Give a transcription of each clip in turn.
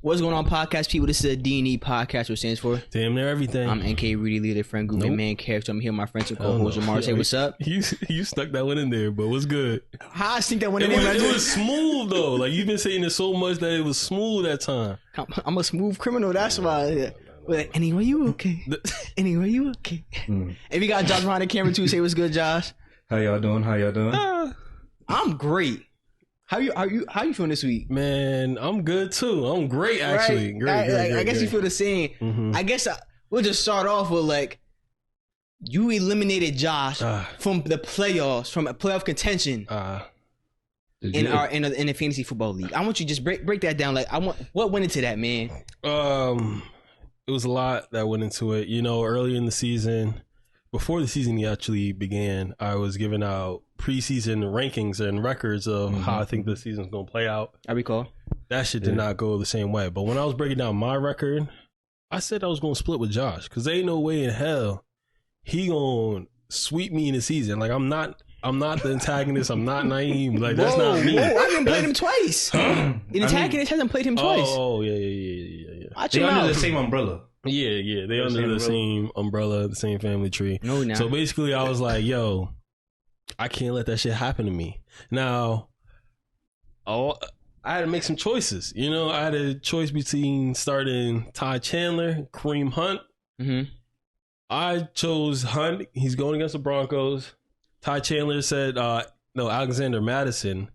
What's going on, podcast people? This is a D&E podcast, which stands for Damn Near Everything. I'm NK Rudy, leader, friend group, and man character. I'm here with my friends and co-host Jahmar. Say what's up. You stuck that one in there, but what's good? How I think that one in It there? was smooth though. Like you've been saying it so much that it was smooth that time. I'm a smooth criminal. That's why. But anyway, you okay? Anyway, you okay? If you got Josh behind the camera too, say what's good, Josh. How y'all doing? I'm great. How you feeling this week? Man, I'm good too. I'm great actually. Right? Great. I guess you feel the same. Mm-hmm. I guess we'll just start off with like you eliminated Josh from the playoffs, from a playoff contention in the fantasy football league. I want you to just break that down. Like what went into that, man? It was a lot that went into it. You know, early in the season, before the season actually began, I was giving out preseason rankings and records of how I think the season's going to play out. I recall. That shit did not go the same way. But when I was breaking down my record, I said I was going to split with Josh because there ain't no way in hell he going to sweep me in the season. Like, I'm not the antagonist. I'm not Naeem. Like, that's not me. Whoa, I haven't played him twice. The antagonist hasn't played him twice. Oh, yeah. They under the same umbrella. Yeah. They under the same umbrella, the same family tree. No, not. So basically, I was like, yo, I can't let that shit happen to me. Now, I had to make some choices. You know, I had a choice between starting Ty Chandler, Kareem Hunt. Mm-hmm. I chose Hunt. He's going against the Broncos. Ty Chandler said, Alexander Madison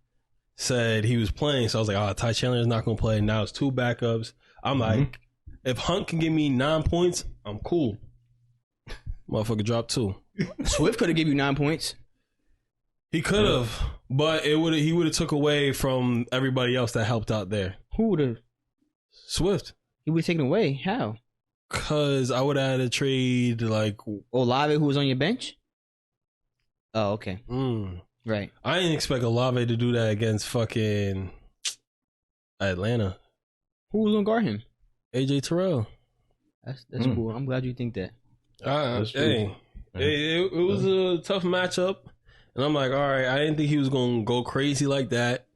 said he was playing. So I was like, Ty Chandler is not going to play. Now it's two backups. I'm like, if Hunt can give me 9 points, I'm cool. Motherfucker dropped 2. Swift could have given you 9 points. He could have, but he would have took away from everybody else that helped out there. Who would have? Swift. He would have taken away. How? Because I would have had to trade like Olave, who was on your bench? Oh, okay. Right. I didn't expect Olave to do that against fucking Atlanta. Who was going to guard him? AJ Terrell. That's cool. I'm glad you think that. It was a tough matchup. And I'm like, all right, I didn't think he was going to go crazy like that.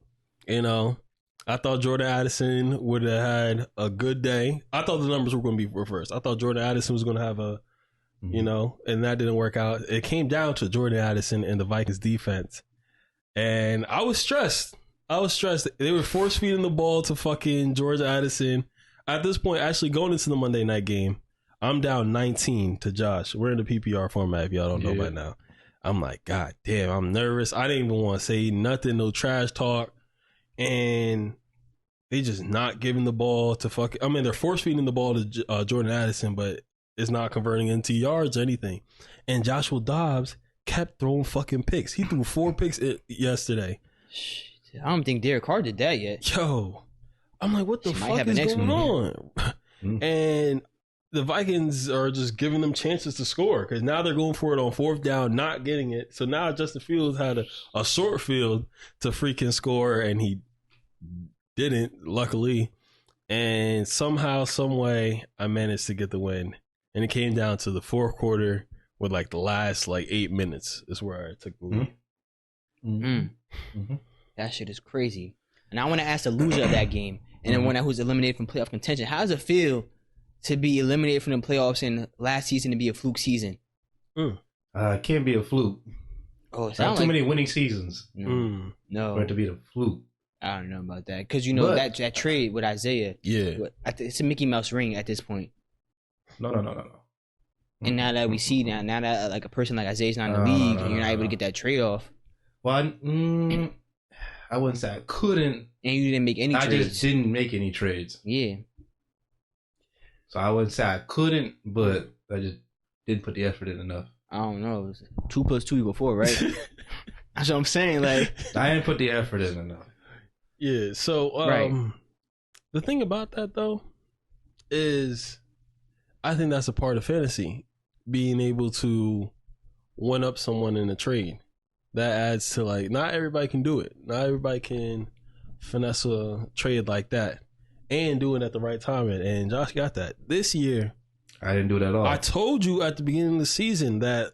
You know, I thought Jordan Addison would have had a good day. I thought the numbers were going to be reversed. I thought Jordan Addison was going to have a, you know, and that didn't work out. It came down to Jordan Addison and the Vikings defense. And I was stressed. They were force feeding the ball to fucking George Addison. At this point, actually going into the Monday night game, I'm down 19 to Josh. We're in the PPR format if y'all don't know by now. I'm like, God damn, I'm nervous. I didn't even want to say nothing, no trash talk. And they just not giving the ball to fucking, I mean, they're force feeding the ball to Jordan Addison, but it's not converting into yards or anything. And Joshua Dobbs kept throwing fucking picks. He threw 4 picks yesterday. I don't think Derek Carr did that yet. Yo, I'm like, what the fuck is going on? And the Vikings are just giving them chances to score because now they're going for it on 4th down, not getting it. So now Justin Fields had a short field to freaking score, and he didn't, luckily. And somehow, some way, I managed to get the win. And it came down to the 4th quarter with like the last 8 minutes is where I took the lead. That shit is crazy. And I want to ask the loser of that game and then one who's eliminated from playoff contention. How does it feel to be eliminated from the playoffs and last season to be a fluke season? It can't be a fluke. Oh, it's not not too many winning seasons. No. For it to be a fluke. I don't know about that. Because, you know, that trade with Isaiah, it's a Mickey Mouse ring at this point. No. And now that we see now that like a person like Isaiah's not in the league and you're not able to get that trade off. Well, I wouldn't say I couldn't. And you didn't make any trades. I just didn't make any trades. Yeah. So I wouldn't say I couldn't, but I just didn't put the effort in enough. I don't know. 2 + 2 = 4, right? That's what I'm saying. Like, I didn't put the effort in enough. Yeah. So the thing about that though is, I think that's a part of fantasy, being able to one up someone in a trade. That adds to not everybody can do it. Not everybody can finesse a trade like that and do it at the right time. And Josh got that. This year, I didn't do that at all. I told you at the beginning of the season that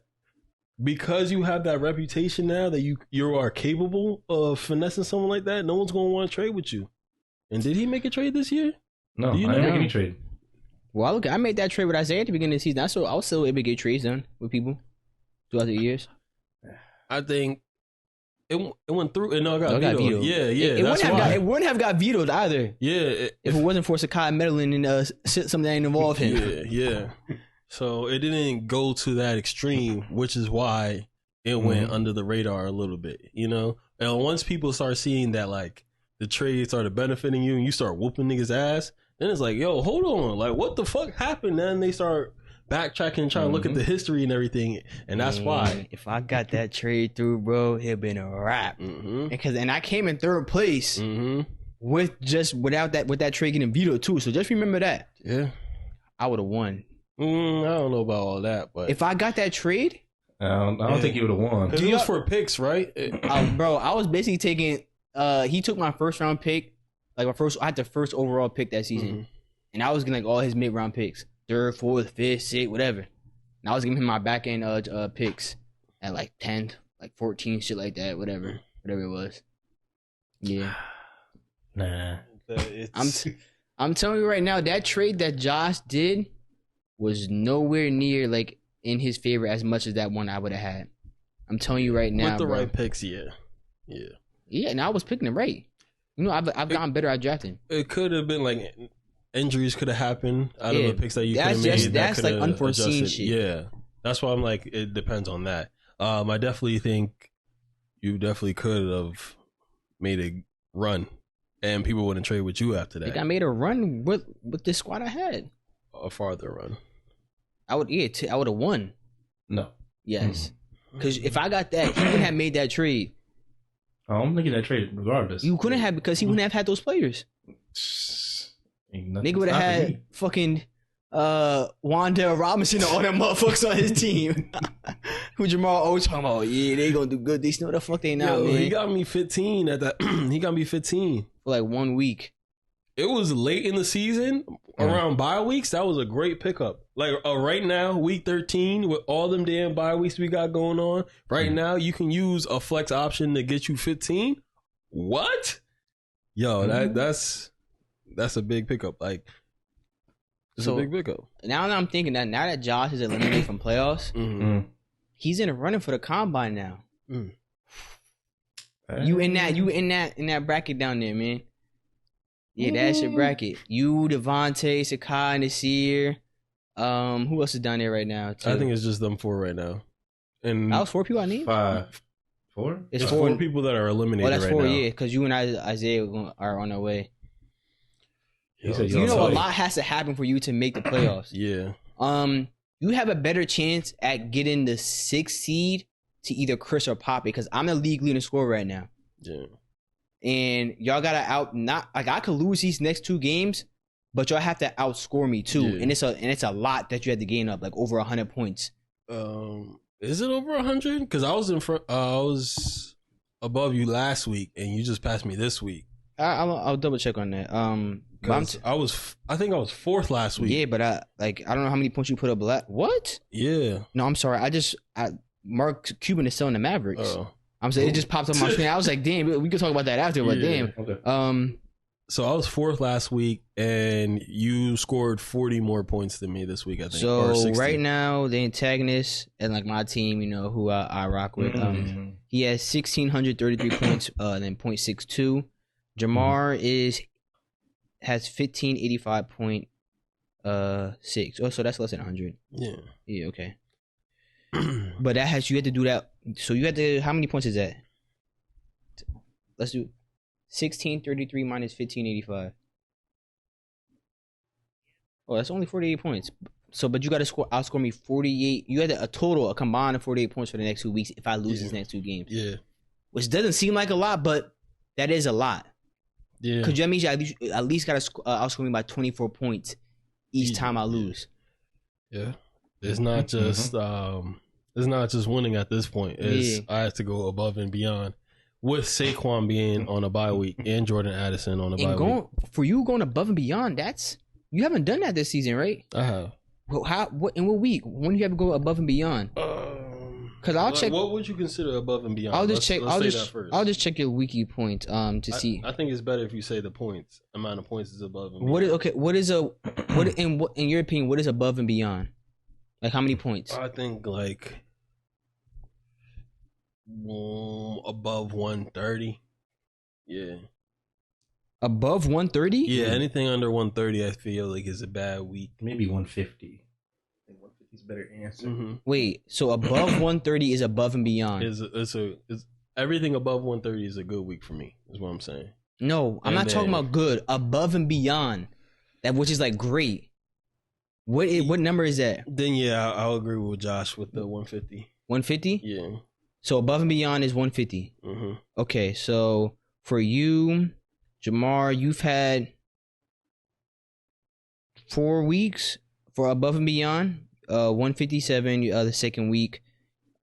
because you have that reputation now that you are capable of finessing someone like that, no one's going to want to trade with you. And did he make a trade this year? No, I didn't make any trade. Well, I made that trade with Isaiah at the beginning of the season. I was still able to get trades done with people throughout the years. I think it went through and no, it got vetoed. Yeah. It wouldn't have got vetoed either. Yeah, if it wasn't for Sakai meddling and something that ain't involved him. Yeah. So it didn't go to that extreme, which is why it went under the radar a little bit, you know? And once people start seeing that, like, the trade started benefiting you and you start whooping niggas' ass, then it's like, yo, hold on. Like, what the fuck happened? Then they start backtracking, trying to look at the history and everything. And that's why. If I got that trade through, bro, it'd been a wrap. And I came in third place with that trade getting vetoed, too. So just remember that. Yeah. I would have won. I don't know about all that, but if I got that trade, I don't think you would have won. Because it was for picks, right? Bro, I was basically taking. He took my first round pick, like I had the first overall pick that season, and I was getting like all his mid round picks, 3rd, 4th, 5th, 6th, whatever. And I was giving him my back end picks at like 10th, like 14, shit like that, whatever it was. Yeah. Nah. I'm telling you right now, that trade that Josh did was nowhere near like in his favor as much as that one I would have had. I'm telling you right now, with the bro. right picks, yeah. And I was picking it right. You know, I've gotten better at drafting. It could have been like injuries could have happened out of the picks that you could have made. That's like unforeseen shit. Yeah, that's why I'm like, it depends on that. I definitely think you definitely could have made a run, and people wouldn't trade with you after that. Like I made a run with the squad I had. A farther run. I would have won. No. Yes. Because if I got that, he wouldn't have made that trade. I'm making that trade regardless. You couldn't have, because he wouldn't have had those players. Nigga would have had fucking Wandale Robinson and all them motherfuckers on his team. Who Jamal always talking about, they gonna do good. They know the fuck they not, man. He got me 15 at that. He got me 15 for like 1 week. It was late in the season, around bye weeks. That was a great pickup. Like right now, week 13, with all them damn bye weeks we got going on, right now you can use a flex option to get you 15. What? Yo, that's a big pickup. Like, it's a big pickup. Now that I'm thinking that now that Josh is eliminated from playoffs, he's in the running for the combine now. You in that bracket down there, man. Yeah, that's your bracket. You, Devontae, Sakai, Nasir. Who else is down there right now? Too? I think it's just them 4 right now. And that was 4 people I need. 5, 4. It's 4 people that are eliminated. That's right 4, now. yeah. Because you and Isaiah are on our way. You know, a lot has to happen for you to make the playoffs. Yeah. You have a better chance at getting the 6th seed to either Chris or Poppy, because I'm the league leading scorer right now. Yeah. And y'all gotta I could lose these next 2 games, but y'all have to outscore me too. Yeah. And it's a lot that you had to gain up, like over 100 points. Is it over 100? Because I was in front. I was above you last week, and you just passed me this week. I'll double check on that. I think I was 4th last week. Yeah, but I don't know how many points you put up. What? Yeah. No, I'm sorry. Mark Cuban is selling the Mavericks. I'm saying it just popped up on my screen. I was like, damn, we can talk about that after, but damn. Okay. So I was 4th last week, and you scored 40 more points than me this week, I think. So right now, the antagonist and like my team, you know, who I rock with, he has 1,633 points, then 0.62. Jahmar has 1,585.6. Oh, so that's less than 100. Yeah. Yeah. Okay. But you had to do that. So you had to. How many points is that? Let's do 1,633 minus 1,585. Oh, that's only 48 points. So, but you got to outscore me 48. You had a combined of 48 points for the next 2 weeks if I lose these next 2 games. Yeah. Which doesn't seem like a lot, but that is a lot. Yeah. Because that means you at least got to outscore me by 24 points each time I lose. Yeah. It's not just it's not just winning at this point. I have to go above and beyond. With Saquon being on a bye week and Jordan Addison on a bye week. For you going above and beyond, you haven't done that this season, right? I have. Well, in what week? When do you have to go above and beyond? Because I'll check. What would you consider above and beyond? I'll just check. Let's say that first. I'll just check your wiki points. To see. I think it's better if you say the points. Amount of points is above and beyond. What is in your opinion? What is above and beyond? Like how many points? I think like above 130. Yeah. Above 130? Yeah, anything under 130, I feel like is a bad week. Maybe 150. I think 150 is a better answer. Mm-hmm. Wait, so above 130 is above and beyond? It's everything above 130 is a good week for me. Is what I'm saying. No, I'm not talking about good. Above and beyond, that which is like great. What number is that? Then yeah, I'll agree with Josh with the 150. 150? Yeah. So above and beyond is 150. Mm-hmm. Okay, so for you, Jahmar, you've had 4 weeks for above and beyond. 157 the second week.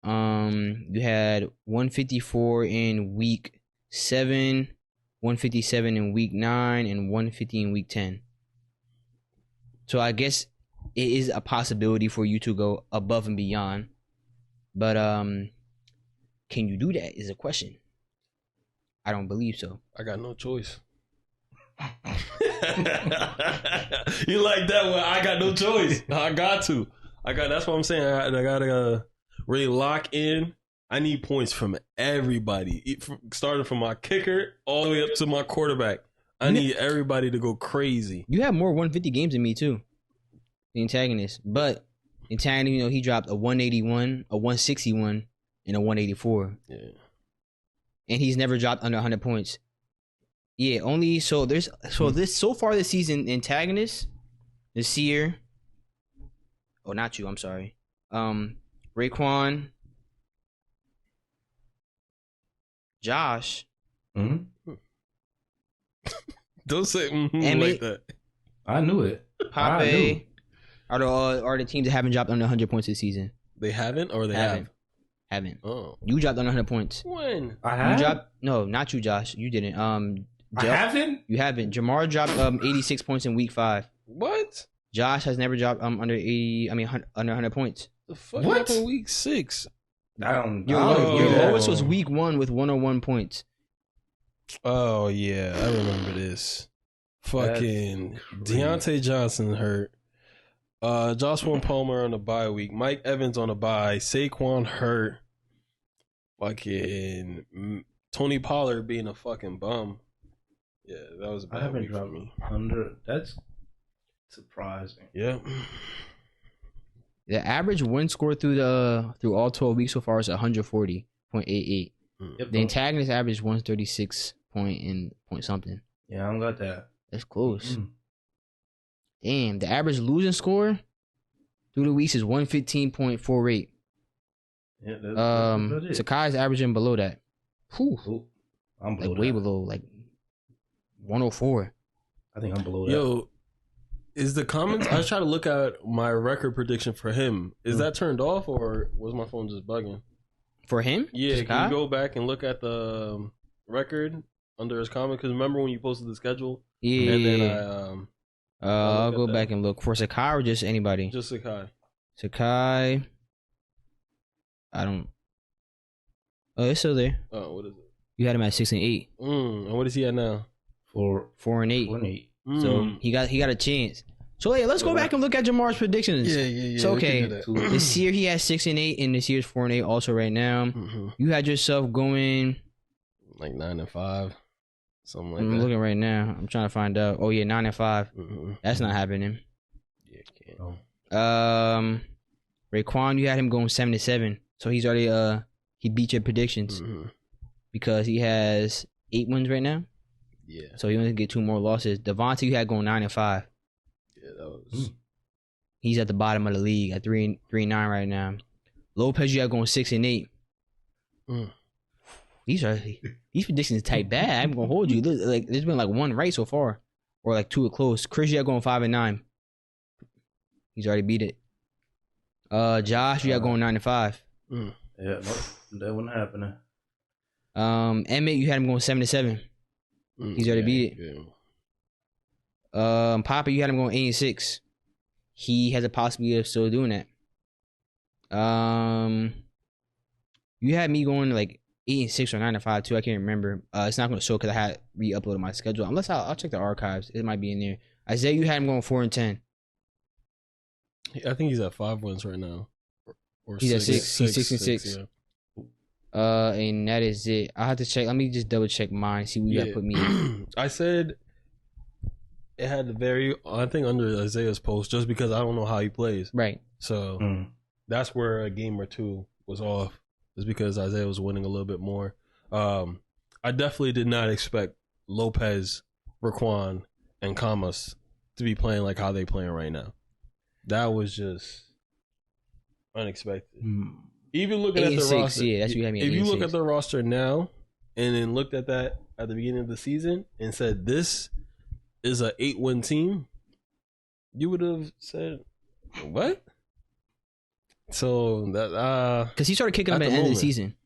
You had 154 in week 7, 157 in week 9, and 150 in week 10. So I guess it is a possibility for you to go above and beyond. But can you do that is a question. I don't believe so. I got no choice. You like that one? I got no choice. I got to. That's what I'm saying. I gotta really lock in. I need points from everybody, starting from my kicker all the way up to my quarterback. I need everybody to go crazy. You have more 150 games than me too, the antagonist. But the antagonist, he dropped a 181, a 161, and a 184. Yeah. And he's never dropped under 100 points. Yeah, only so far this season, antagonist, Nasir. Oh, not you. I'm sorry. Raekwon, Josh. Mm-hmm. Don't say like that. I knew it. Pape are the teams that haven't dropped under 100 points this season. They haven't, or they have? Haven't. Oh, you dropped under 100 points. When? I have. You dropped? No, not you, Josh. You didn't. I haven't. You haven't. Jahmar dropped 86 points in week 5. What? Josh has never dropped under 80. I mean, under 100 points. The fuck happened week 6? Your lowest was week 1 with 101 points. Oh yeah, I remember this. Fucking Deontay Johnson hurt. Joshua Palmer on the bye week. Mike Evans on the bye. Saquon hurt. Fucking Tony Pollard being a fucking bum. Yeah, that was a bad week for me. That's surprising. Yeah. The average win score through all 12 weeks so far is 140.88. Yep. The antagonist average 136 point something. Yeah, I don't got that. That's close. Damn, the average losing score through the weeks is 115.48. Yeah, that's Sakai's averaging below that. Whew. I'm below like way below, like 104. I think I'm below that. Yo, is the comments? I try to look at my record prediction for him. Is that turned off, or was my phone just bugging? For him? Yeah, Sakai? can you go back and look at the record under his comment? Because remember when you posted the schedule? Yeah. And then I'll go back and look for Sakai or just anybody. Just Sakai. Sakai. I don't. Oh, it's still there. Oh, what is it? You had him at 6 and 8. And what is he at now? 4 and 8. 4 and 8. So he got a chance. So yeah, let's go back and look at Jamar's predictions. Yeah. So okay, this year he has 6 and 8, and this year's 4 and 8 also right now. Mm-hmm. You had yourself going like 9 and 5, something like I'm that. looking right now. I'm trying to find out. Oh yeah, 9 and 5. Mm-hmm. That's not happening. Yeah, can't. Raekwon, you had him going 7 and 7. So he's already he beat your predictions because he has 8 wins right now. Yeah. So he only get 2 more losses. Devontae, you had going 9 and 5. Yeah, that was. He's at the bottom of the league at 3 and 9 right now. Lopez, you have going 6 and 8. These predictions type bad. I'm gonna hold you. Like there's been like 1 right so far, or like 2 close. Chris, you have going 5 and 9. He's already beat it. Josh, you have going 9 and 5. Yeah, nope, that wasn't happening. Emmett, you had him going 7 and 7. He's already beat it. Papa, you had him going 8 and 6. He has a possibility of still doing that. You had me going like 8-6 or 9-5 too. I can't remember. It's not going to show because I had re-uploaded my schedule. Unless I'll check the archives. It might be in there. Isaiah, you had him going 4-10. I think he's at 5 wins right now. Or he's at 6. He's 6-6. Yeah. And that is it. I have to check. Let me just double check mine. See what you got put me in. I said it had the very, I think under Isaiah's post, just because I don't know how he plays. Right. So that's where a game or two was off. Is because Isaiah was winning a little bit more. I definitely did not expect Lopez, Raquan, and Camas to be playing like how they playing right now. That was just unexpected. Even looking at the roster, yeah, that's what you had me. If you look at the roster now, and then looked at that at the beginning of the season and said this is a 8-win team, you would have said, "What?" So that because he started kicking up at the end of the season.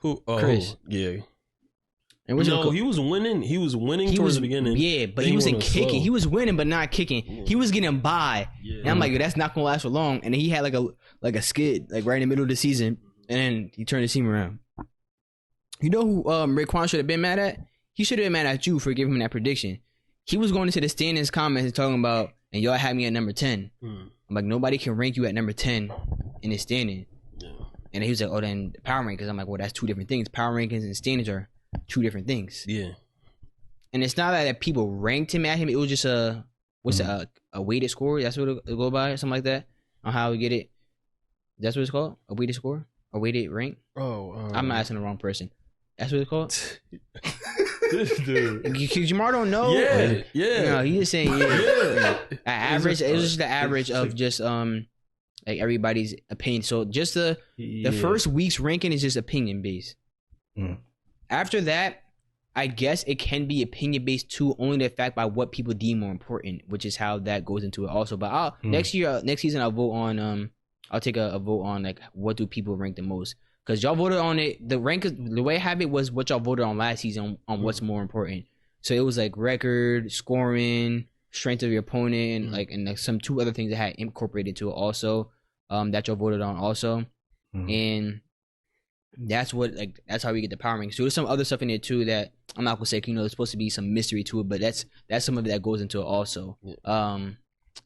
Who? Oh, Chris. Yeah. And no, he was winning. He was winning towards the beginning. Yeah, but he wasn't kicking. Slow. He was winning, but not kicking. Yeah. He was getting by. Yeah. And I'm like, that's not gonna last for long. And then he had like a skid, like right in the middle of the season, and then he turned his team around. You know who Raekwon should have been mad at? He should have been mad at you for giving him that prediction. He was going into the standings comments and talking about, and y'all had me at number 10. I'm like, nobody can rank you at number 10 in the standing. Yeah. And he was like, oh, then power rankings. I'm like, well, that's two different things. Power rankings and standings are two different things. Yeah. And it's not that people ranked him at him. It was just a weighted score. That's what it'll go by, something like that. On how we get it. That's what it's called? A weighted score? A weighted rank? Oh. I'm not asking the wrong person. That's what it's called? This dude. Jamar don't know. Yeah. No, he just saying yeah. Average. It was just the average of just like everybody's opinion. So just the first week's ranking is just opinion based. After that, I guess it can be opinion based too, only the fact by what people deem more important, which is how that goes into it also. But next season I'll vote on I'll take a vote on like what do people rank the most. Because y'all voted on it, the way I have it was what y'all voted on last season on what's more important. So it was like record, scoring, strength of your opponent, and like some 2 other things that had incorporated to it also, that y'all voted on also. And that's how we get the power rankings. So there's some other stuff in there too that I'm not gonna say, there's supposed to be some mystery to it, but that's some of it that goes into it also. And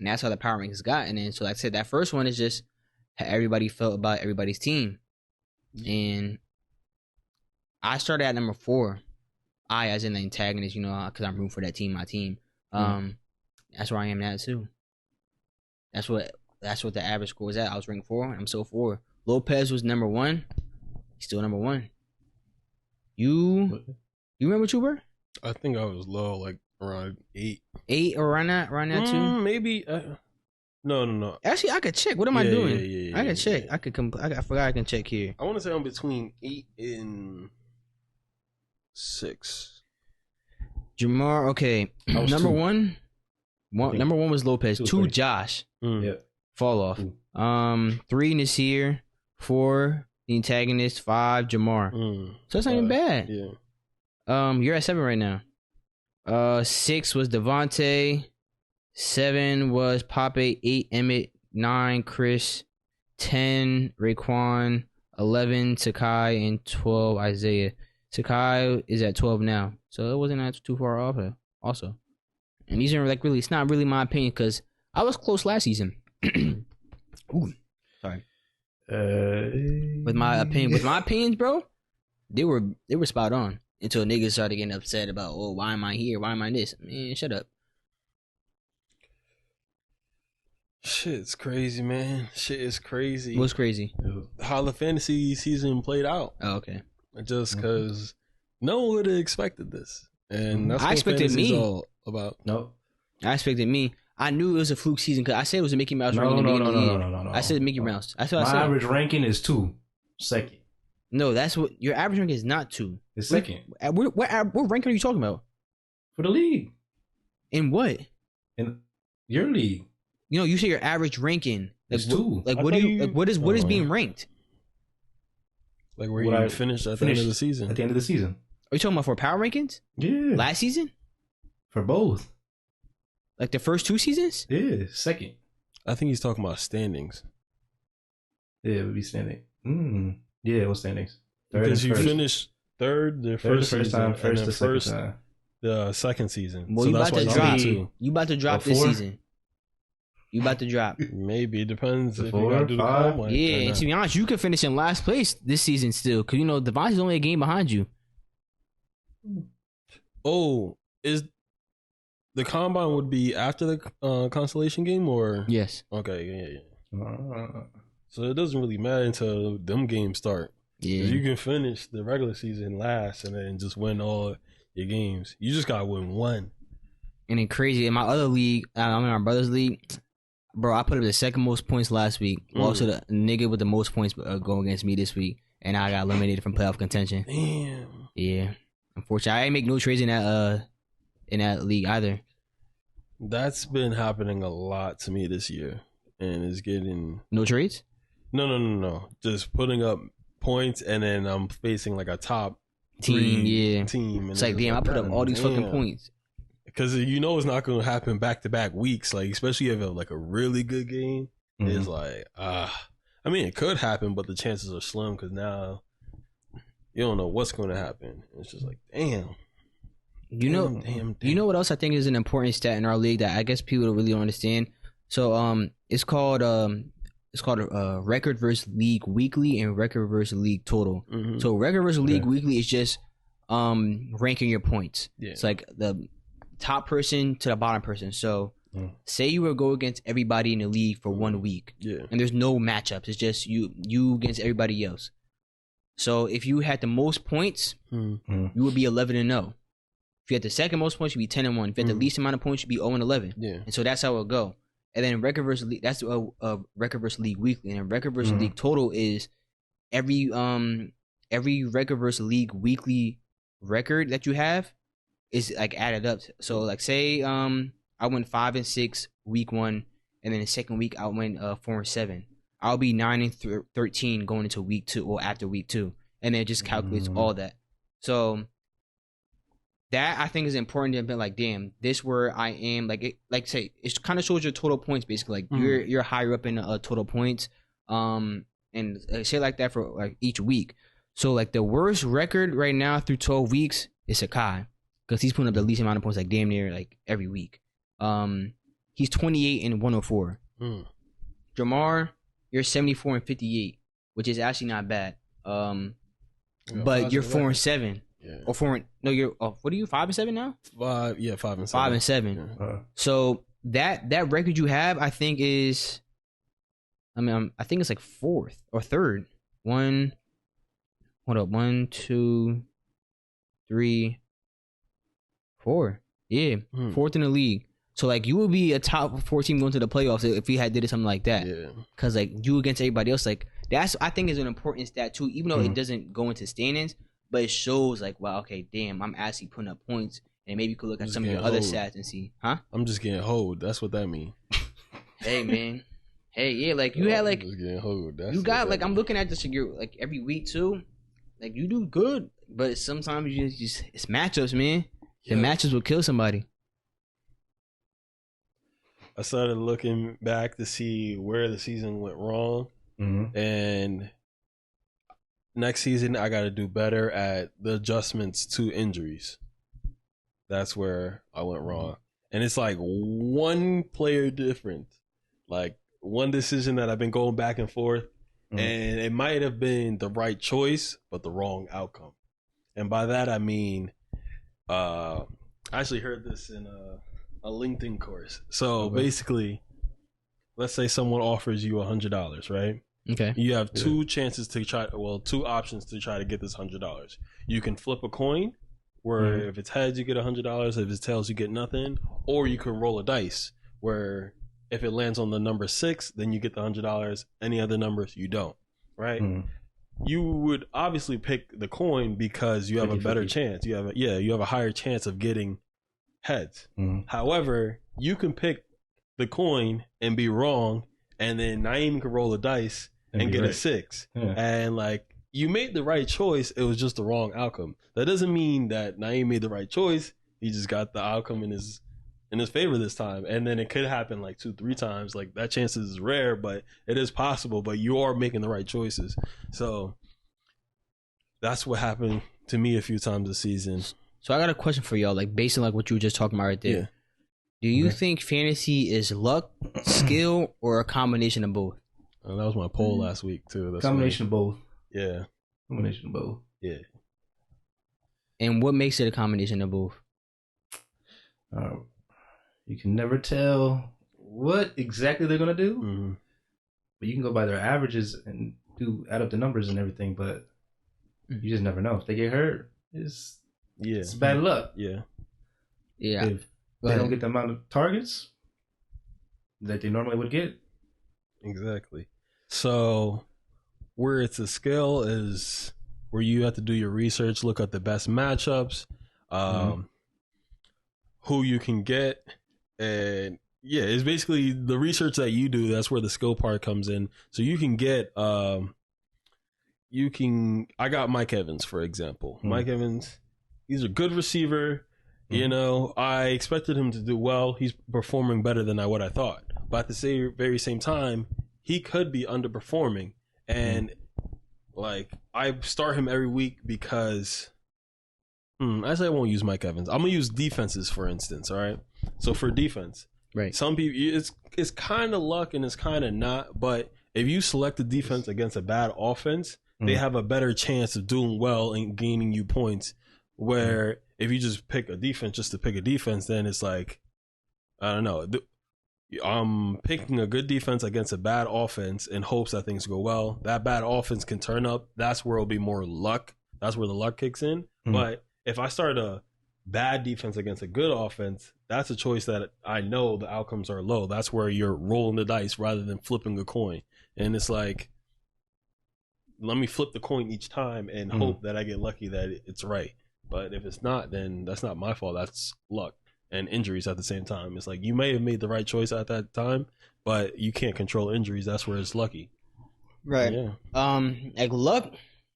that's how the power rankings got. And then so like I said, that first one is just how everybody felt about everybody's team. And I started at number 4. I, as in the antagonist, because I'm rooting for that team, my team. That's where I am now too. That's what the average score was at. I was ranked 4. I'm still 4. Lopez was number 1. He's still number 1. You remember what you were? I think I was low, like around 8. 8 or around that too? Maybe. No. Actually, I could check. What am I doing? Yeah, I can check. I forgot I can check here. I want to say I'm between 8 and 6. Jamar, okay. Number 1. Number 1 was Lopez. 2, Josh. Yeah. Fall off. 3, Nasir. 4, the antagonist. 5, Jamar. So that's not even bad. Yeah. You're at 7 right now. 6 was Devontae. 7 was Pape, 8 Emmett, 9 Chris, 10 Raekwon, 11 Sakai, and 12 Isaiah. Sakai is at 12 now, so it wasn't too far off also. And these are really, it's not really my opinion because I was close last season. Ooh, sorry. With my opinions, bro, they were spot on until niggas started getting upset about, oh, why am I here? Why am I this? Man, shut up. Shit's crazy, man. Shit is crazy. What's crazy? How the fantasy season played out. Oh, okay. Just because no one would have expected this. And that's I what expected me. All about. No. I expected me. I knew it was a fluke season because I said it was a Mickey Mouse ranking. No. I said Mickey Mouse. That's what I said. My average ranking is 2. Second. No, that's what your average ranking is not 2. It's second. What ranking are you talking about? For the league. In what? In your league. You say your average ranking. Like, it's 2. Like what is being ranked? Like where you finished at the end of the season. At the end of the season. Are you talking about for power rankings? Yeah. Last season? For both. Like the first 2 seasons? Yeah, second. I think he's talking about standings. Yeah, it would be standing. Yeah, it was standings. Because you finished third the first season, first and then the second season. Well, so you that's about to why drop. two. You about to drop this season. You about to drop. Maybe it depends if 4, you gotta do 5? the combine. Yeah, and to be honest, you could finish in last place this season still, because Devontae's only a game behind you. Oh, is the combine would be after the consolation game, or Yes? Okay, yeah. So it doesn't really matter until them games start. Yeah, you can finish the regular season last and then just win all your games. You just gotta win one. And then crazy in my other league, I'm in our brother's league. Bro, I put up the second most points last week. Also, the nigga with the most points going against me this week, and I got eliminated from playoff contention. Damn. Yeah, unfortunately, I didn't make no trades in that league either. That's been happening a lot to me this year, and it's getting No trades. No. Just putting up points, and then I'm facing like a top team. Yeah, team. And it's like damn, I put up all these fucking points. Because it's not going to happen back-to-back weeks. Like, especially if you have like a really good game. It's like, I mean, it could happen, but the chances are slim because now you don't know what's going to happen. It's just like, damn. You know what else I think is an important stat in our league that I guess people don't really understand? So it's called record versus league weekly and record versus league total. Mm-hmm. So record versus league weekly is just ranking your points. Yeah. It's like the top person to the bottom person. So say you would go against everybody in the league for 1 week. Yeah. And there's no matchups. It's just you against everybody else. So if you had the most points, you would be 11-0. If you had the second most points, you'd be 10-1. If you had the least amount of points, you'd be 0-11. Yeah. And so that's how it would go. And then record versus league, that's record versus league weekly. And then record versus league total is every record versus league weekly record that you have is like added up. So like say I went 5-6 week 1, and then the second week I went 4-7. I'll be 9-13 going into week 2 or after week 2, and then it just calculates all that. So that I think is important to be like, damn, this where I am. Like say it kind of shows your total points basically. Like you're higher up in total points. And say like that for like each week. So like the worst record right now through 12 weeks is Sakai, because he's putting up the least amount of points like damn near like every week. He's 28-104. Jahmar, you're 74-58, which is actually not bad. But you're 4-7. Yeah. Or 4. No, you're. What are you? 5-7 now? 5 and 7. 5 and 7. Yeah. So that record you have, I think is. I mean, I think it's like 4th or 3rd. 1. Hold up. 1, 2, 3, 4. Yeah, 4th in the league. So like you would be a top 4 team going to the playoffs if we had did something like that. Yeah. Because like you against everybody else, like that's I think is an important stat too. Even though it doesn't go into standings. But it shows like, wow, okay, damn, I'm actually putting up points, and maybe you could look at some of your other stats and see, huh? I'm just getting hold. That's what that means. Hey, man. Hey, yeah, like you had like, just getting hold. You got like, I'm looking at this like every week too. Like you do good, but sometimes you just it's matchups, man. The matchups will kill somebody. I started looking back to see where the season went wrong, and next season, I got to do better at the adjustments to injuries. That's where I went wrong. And it's like one player different. Like one decision that I've been going back and forth. And it might have been the right choice, but the wrong outcome. And by that, I mean, I actually heard this in a LinkedIn course. So basically, let's say someone offers you $100, right? Okay. You have two options to try to get this $100. You can flip a coin, where if it's heads you get $100, if it's tails you get nothing, or you can roll a dice, where if it lands on the number 6, then you get the $100. Any other numbers you don't. Right? You would obviously pick the coin because you have a better chance. You have a higher chance of getting heads. However, you can pick the coin and be wrong, and then Naeem can roll a dice and get a 6. And like you made the right choice, it was just the wrong outcome. That doesn't mean that Naeem made the right choice. He just got the outcome in his favor this time. And then it could happen like 2-3 times. Like that chance is rare, but it is possible. But you are making the right choices. So that's what happened to me a few times this season. So I got a question for y'all, like based on like what you were just talking about right there. Yeah. Do you think fantasy is luck, skill, or a combination of both? That was my poll last week too. That's Combination of both. Yeah. Combination of both. Yeah. And what makes it a combination of both? You can never tell what exactly they're gonna do, Mm-hmm. but you can go by their averages and add up the numbers and everything. But you just never know if they get hurt. It's bad luck. Yeah. Yeah. If they don't get the amount of targets that they normally would get. Exactly. So where it's a skill is where you have to do your research, look at the best matchups, who you can get, and it's basically the research that you do. That's where the skill part comes in. So you can get I got Mike Evans, for example. Mike Evans, he's a good receiver. You know, I expected him to do well. He's performing better than what I thought. But at the very same time, he could be underperforming. And like, I start him every week because I say I won't use Mike Evans. I'm gonna use defenses, for instance. All right. So for defense, right? Some people, it's kind of luck and it's kind of not. But if you select a defense against a bad offense, they have a better chance of doing well and gaining you points. Where if you just pick a defense just to pick a defense, then it's like, I don't know. I'm picking a good defense against a bad offense in hopes that things go well. That bad offense can turn up. That's where it'll be more luck. That's where the luck kicks in. But if I start a bad defense against a good offense, that's a choice that I know the outcomes are low. That's where you're rolling the dice rather than flipping a coin. And it's like, let me flip the coin each time and hope that I get lucky that it's right. But if it's not, then that's not my fault. That's luck and injuries at the same time. It's like you may have made the right choice at that time, but you can't control injuries. That's where it's lucky. Right. Yeah. Like luck,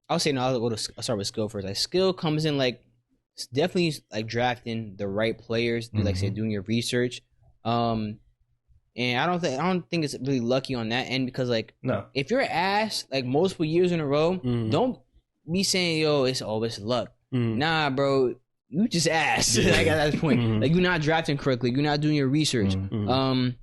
I'll say no. I'll start with skill first. Like skill comes in like definitely like drafting the right players. Like say doing your research. And I don't think it's really lucky on that end because like if you're ass like multiple years in a row, don't be saying yo it's always luck. Nah, bro, you just ass. Like at that point, like you're not drafting correctly, you're not doing your research. And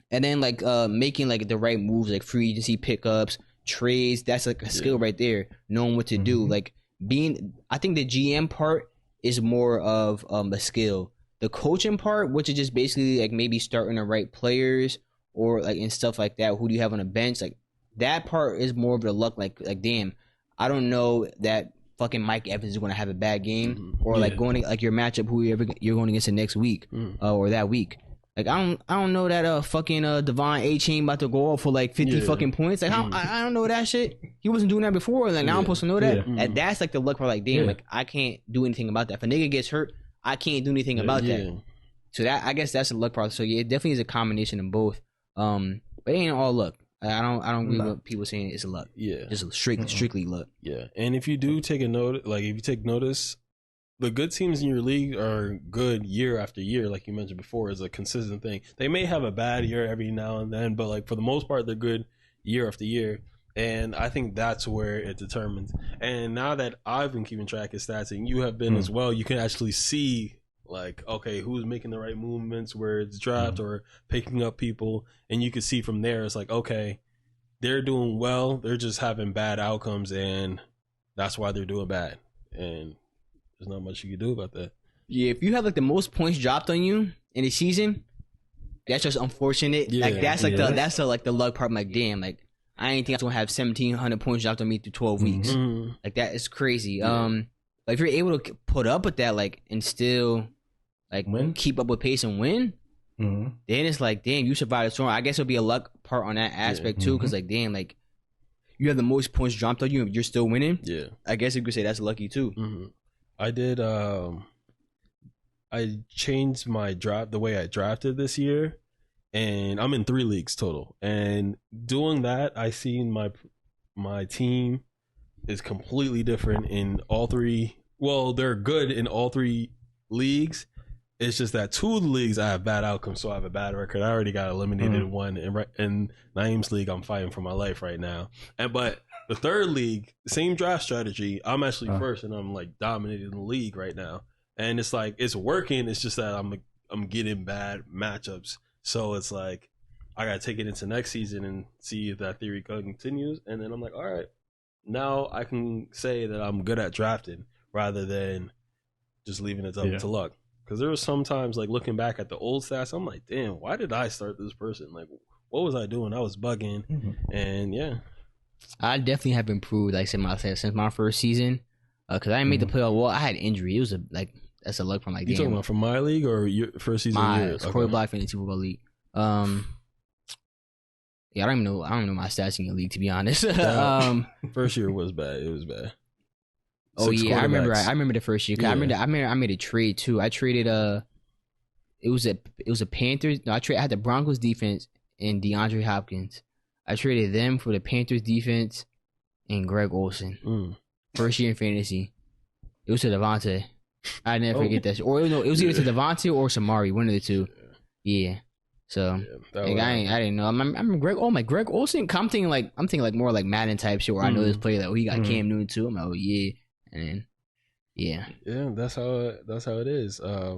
then like making like the right moves, like free agency pickups, trades. That's like a skill right there. Knowing what to do, like I think the GM part is more of a skill. The coaching part, which is just basically like maybe starting the right players or like and stuff like that. Who do you have on the bench? Like that part is more of the luck. Like damn, I don't know that fucking Mike Evans is going to have a bad game or like going like your matchup whoever you're going against the next week or that week. Like I don't know that fucking Devon A-Chain about to go off for like 50 fucking points. Like I don't know that shit. He wasn't doing that before. Like now I'm supposed to know that. And that's like the luck for like damn. Like I can't do anything about that. If a nigga gets hurt, I can't do anything about that. So that I guess that's the luck part. So yeah, it definitely is a combination of both. But it ain't all luck. I don't agree with what people saying it's luck. Yeah, just strictly luck. Yeah, and if you do take a note, like if you take notice, the good teams in your league are good year after year, like you mentioned before, is a consistent thing. They may have a bad year every now and then, but like for the most part, they're good year after year. And I think that's where it determines. And now that I've been keeping track of stats, and you have been as well, you can actually see like, okay, who's making the right movements where it's draft or picking up people. And you can see from there, it's like, okay, they're doing well. They're just having bad outcomes, and that's why they're doing bad. And there's not much you can do about that. Yeah, if you have like the most points dropped on you in a season, that's just unfortunate. Yeah, like that's like the luck part. I'm like, damn, like I ain't think I was gonna have 1,700 points dropped on me through 12 weeks. Like that is crazy. But if you're able to put up with that, like, and still like keep up with pace and win, then it's like, damn, you survived the storm. I guess it'll be a luck part on that aspect too, because like, damn, like you have the most points dropped on you and you're still winning. Yeah, I guess you could say that's lucky too. I did. I changed my draft, the way I drafted this year, and I'm in 3 leagues total. And doing that, I see my team is completely different in all 3. Well, they're good in all 3 leagues. It's just that 2 of the leagues I have bad outcomes, so I have a bad record. I already got eliminated in one. In Naeem's league, I'm fighting for my life right now. But The third league, same draft strategy. I'm actually first, and I'm like dominating the league right now. And it's like it's working. It's just that I'm getting bad matchups. So it's like I gotta take it into next season and see if that theory continues. And then I'm like, all right, now I can say that I'm good at drafting rather than just leaving it up to luck. Because there was sometimes like looking back at the old stats, I'm like, damn, why did I start this person? Like, what was I doing? I was bugging, and yeah. I definitely have improved, like I said, since my first season. Because I didn't make the playoff. Well, I had injury. It was that's a luck from like. You talking about from my league or your first season? My Corey Black Fantasy Football League. Yeah, I don't know my stats in your league, to be honest. First year was bad. It was bad. Oh yeah, I remember the first year. I made a trade too. I traded it was a Panthers. No, I had the Broncos defense and DeAndre Hopkins. I traded them for the Panthers defense and Greg Olsen. First year in fantasy. It was to Devontae. I never forget that. Or no, it was either to Devontae or Samari, one of the two. Yeah. So like, I didn't know. I'm Greg. Oh my, Greg Olsen. I'm thinking like more like Madden type shit where I know this player. Like, oh, he got Cam Newton too. I'm like, oh yeah, and then yeah. That's how it is. I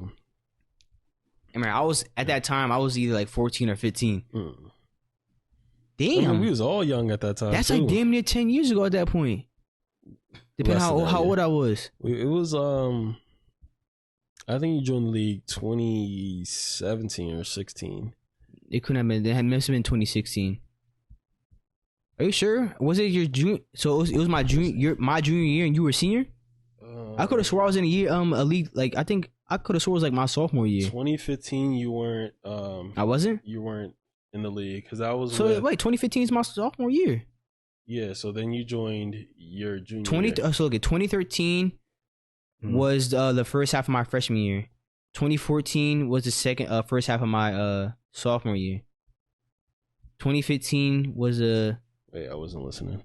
mean, I was at that time. I was either like 14 or 15. Damn, we was all young at that time. That's too. Like damn near 10 years ago at that point. Depending how old I was. It was I think you joined the league 2017 or 16. It couldn't have been. It must have been 2016. Are you sure? Was it your junior? So it was my junior year, and you were a senior. I could have swore I was in a league. Like I think I could have swore it was like my sophomore year. 2015, you weren't. I wasn't. You weren't in the league because I was. So wait, 2015 is my sophomore year. Yeah. So then you joined your junior. year. So look at 2013 was the first half of my freshman year. 2014 was the first half of my sophomore year. 2015 was a. Wait, I wasn't listening.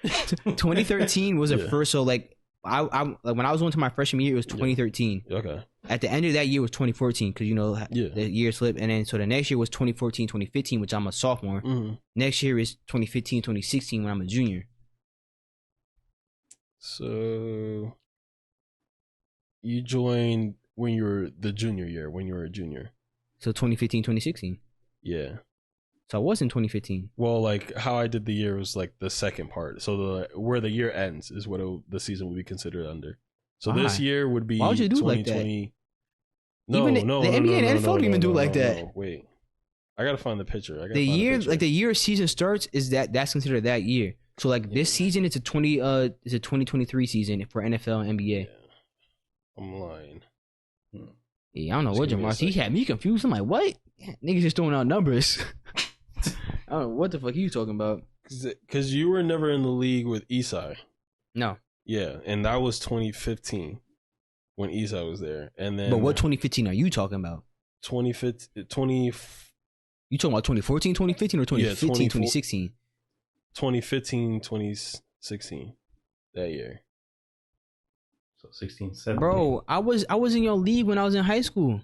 2013 was a first. So like I like when I was going to my freshman year, it was 2013. Okay. At the end of that year was 2014 because the year slipped, and then so the next year was 2014, 2015, which I'm a sophomore. Next year is 2015, 2016 when I'm a junior. So you joined when you were the junior year, when you were a junior. So 2015, 2016. Yeah. So I was in 2015. Well, like how I did the year was like the second part. So where the year ends is what the season would be considered under. So this year would be. Why would you do like that? No, even the NBA and NFL don't even do like that. No, wait, I gotta find the picture. The year season starts is that's considered that year. So like this season, it's a 2023 season for NFL and NBA. Yeah. I'm lying. Yeah, I don't know what Jahmar. He had me confused. I'm like, what? Niggas just throwing out numbers. I don't know what the fuck you talking about. Because you were never in the league with Esai. No. Yeah, and that was 2015 when Esai was there. And then. But what 2015 are you talking about? 2015. You talking about 2014, 2015, or 2015, 2016? 2015, 2016. That year. So 16, 17. Bro, I was in your league when I was in high school.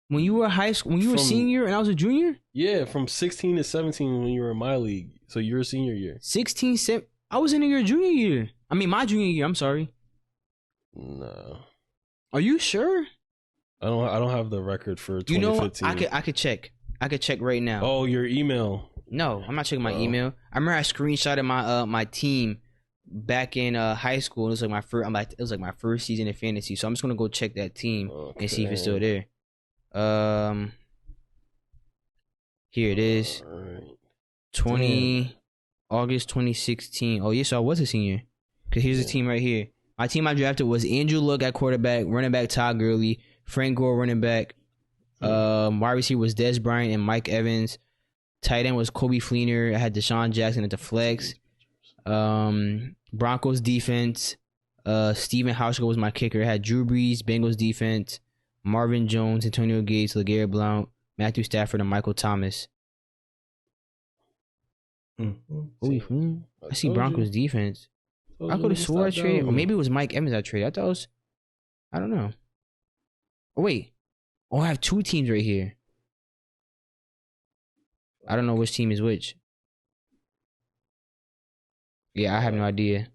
When you were a senior and I was a junior? Yeah, from 16 to 17 when you were in my league. So your senior year. 16, 17. I was in your junior year. I mean, my junior year. I'm sorry. No. Are you sure? I don't have the record for 2015. You know, I could check. I could check right now. Oh, your email. No, I'm not checking my email. I remember I screenshotted my team back in high school. It was like my first season in fantasy. So I'm just gonna go check that team and see if it's still there. Here it is. Right. August 2016. Oh, yeah, so I was a senior. Because here's the team right here. My team I drafted was Andrew Luck at quarterback, running back Todd Gurley, Frank Gore running back, wide receiver was Des Bryant and Mike Evans. Tight end was Kobe Fleener. I had Deshaun Jackson at the flex. Broncos defense. Steven Hauschka was my kicker. I had Drew Brees, Bengals defense. Marvin Jones, Antonio Gates, LeGarrette Blount, Matthew Stafford, and Michael Thomas. I see Broncos defense. I could have swore I traded, or maybe it was Mike Evans I traded. I thought it was, I don't know. Oh wait, I have two teams right here. I don't know which team is which. Yeah, I have no idea.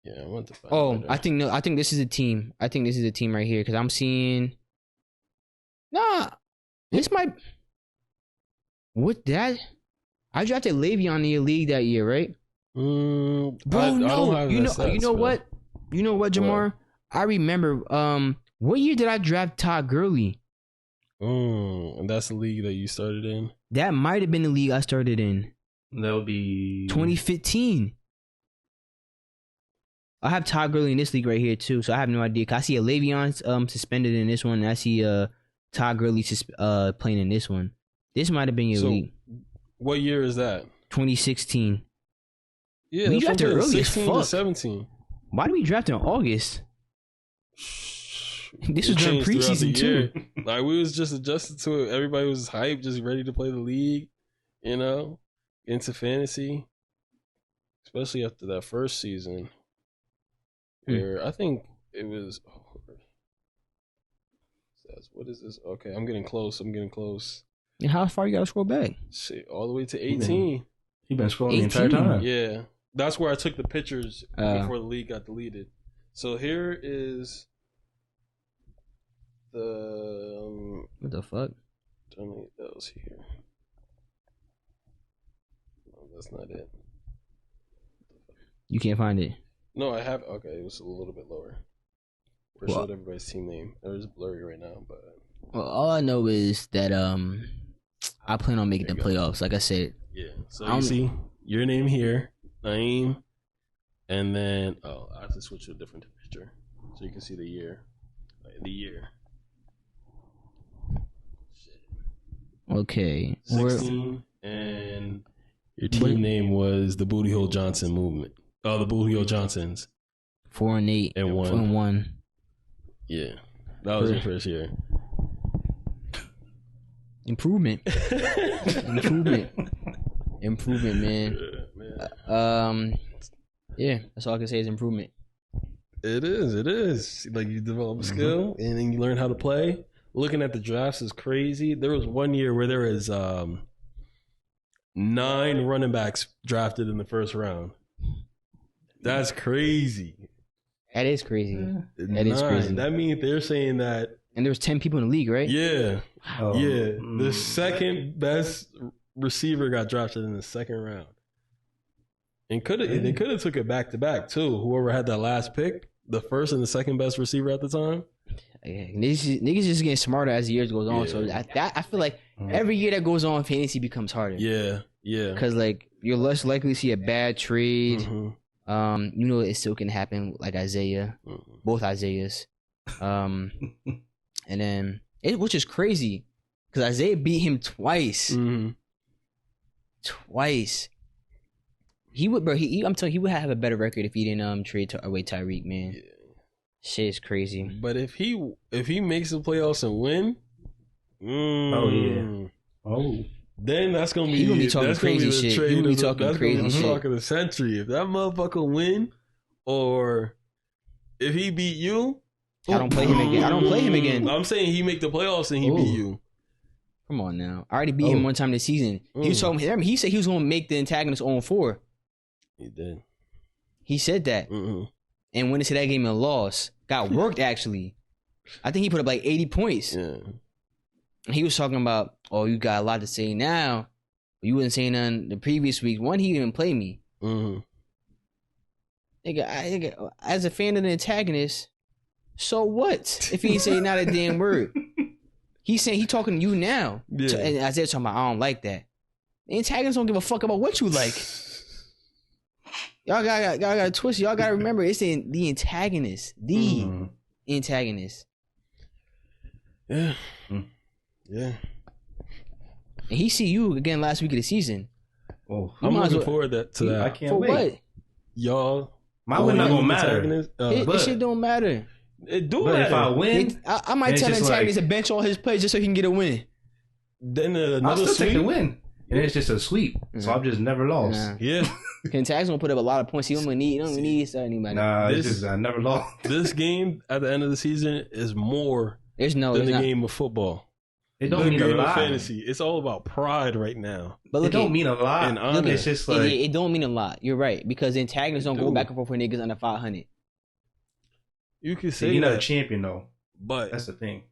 Yeah, I want to find I think this is a team. I think this is a team right here because I'm seeing. Nah, this might. What that? I drafted Le'Veon in the league that year, right? Bro, no. You know what? You know what, Jahmar? I remember. What year did I draft Todd Gurley? And that's the league that you started in? That might have been the league I started in. That would be 2015. I have Todd Gurley in this league right here too, so I have no idea. I see a Le'Veon suspended in this one, and I see Todd Gurley playing in this one. This might have been your league. What year is that? 2016. Yeah, we drafted early as 16 fuck. to 17. Why did we draft in August? This was during preseason too. Like we was just adjusted to it. Everybody was hyped, just ready to play the league. You know, into fantasy, especially after that first season, where I think it was. What is this? Okay, I'm getting close. And how far you gotta scroll back? Shit, all the way to 18. You've been scrolling the entire time. Yeah, that's where I took the pictures before the league got deleted. So here is the what the fuck? Tell me that was here. No, that's not it. You can't find it. No, I have. Okay, it was a little bit lower. Where showed everybody's team name? It was blurry right now, but well, all I know is that I plan on making the playoffs. Like I said. Yeah. So you see your name here, Naeem, and then I have to switch to a different picture so you can see the year. The year. Okay. 16, and your team name was the Booty Hole Johnson movement. Oh, the Booty Hole Johnsons. 4-8 and 1. Yeah, that was your first year. Improvement, man. Yeah, that's all I can say is improvement. It is. Like you develop a skill and then you learn how to play. Looking at the drafts is crazy. There was one year where there was 9 running backs drafted in the first round. That's crazy. That is crazy. That is crazy. That means they're saying that. And there was 10 people in the league, right? Yeah. Yeah. The second best receiver got drafted in the second round. And they could have took it back to back too. Whoever had that last pick, the first and the second best receiver at the time. Yeah, niggas just getting smarter as the years goes on. Yeah. So I feel like every year that goes on, fantasy becomes harder. Yeah. Because like you're less likely to see a bad trade. You know it still can happen, like Isaiah, both Isaiahs. And then which is crazy because Isaiah beat him twice. Twice. He would, bro. I'm telling you, he would have a better record if he didn't trade away Tyreek, man. Yeah. Shit is crazy. But if he makes the playoffs and win, then that's gonna be. He gonna be talking crazy shit. He gonna be talking crazy shit. Talking the century. If that motherfucker win, or if he beat you, I don't play him again. I'm saying he make the playoffs and he beat you. Come on now. I already beat him one time this season. He told me. He said he was gonna make the antagonist 0-4. He did. He said that. And went into that game and lost. Got worked, actually. I think he put up like 80 points. Yeah. He was talking about, you got a lot to say now. But you wasn't saying none the previous week. One, he didn't play me. Nigga, as a fan of the antagonist, so what? If he ain't saying not a damn word. He's saying he talking to you now. Yeah. And Isaiah talking about, I don't like that. The antagonists don't give a fuck about what you like. Y'all got twist. Y'all got to remember, it's the antagonist. The antagonist. Yeah. Yeah. And he see you again last week of the season. I'm looking forward to that. I can't wait. What? Y'all. My win not gonna matter. This shit don't matter. It do matter. If I win, I might tell the antagonist to bench all his plays just so he can get a win. Then another I'll still sweep. take the win. And it's just a sweep. So I've just never lost. Yeah. Kentucky's gonna put up a lot of points. He don't need anybody. Nah, I never lost. This game at the end of the season is more than the game of football. It don't mean a lot. Fantasy. It's all about pride right now. But it don't mean a lot. And honor. It's just like it don't mean a lot. You're right, because antagonists don't go back and forth for niggas under 500. You can say you're that. not a champion though. But that's the thing.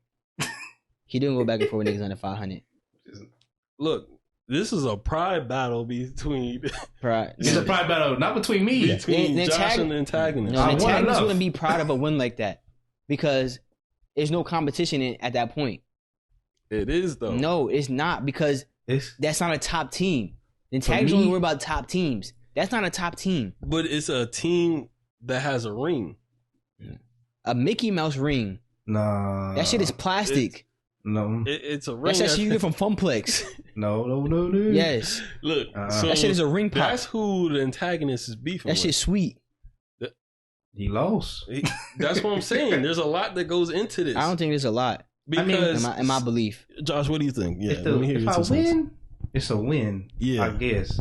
He didn't go back and forth with niggas under 500. Look, this is a pride battle between pride. This is a pride battle, not between me. Between Josh and the antagonist. No, the antagonist wouldn't be proud of a win like that because there's no competition at that point. It is though. No, it's not, because that's not a top team. The antagonist only worry about top teams. That's not a top team. But it's a team that has a ring. A Mickey Mouse ring. Nah. That shit is plastic. It's a ring. That's that shit you get from Funplex. No. Yes. Look, so that shit is a ring pop. That's who the antagonist is beefing with. That shit's sweet. He lost. That's what I'm saying. There's a lot that goes into this. I don't think there's a lot. Because in my belief. Josh, what do you think? Yeah, if I win, it's a win. Yeah. I guess.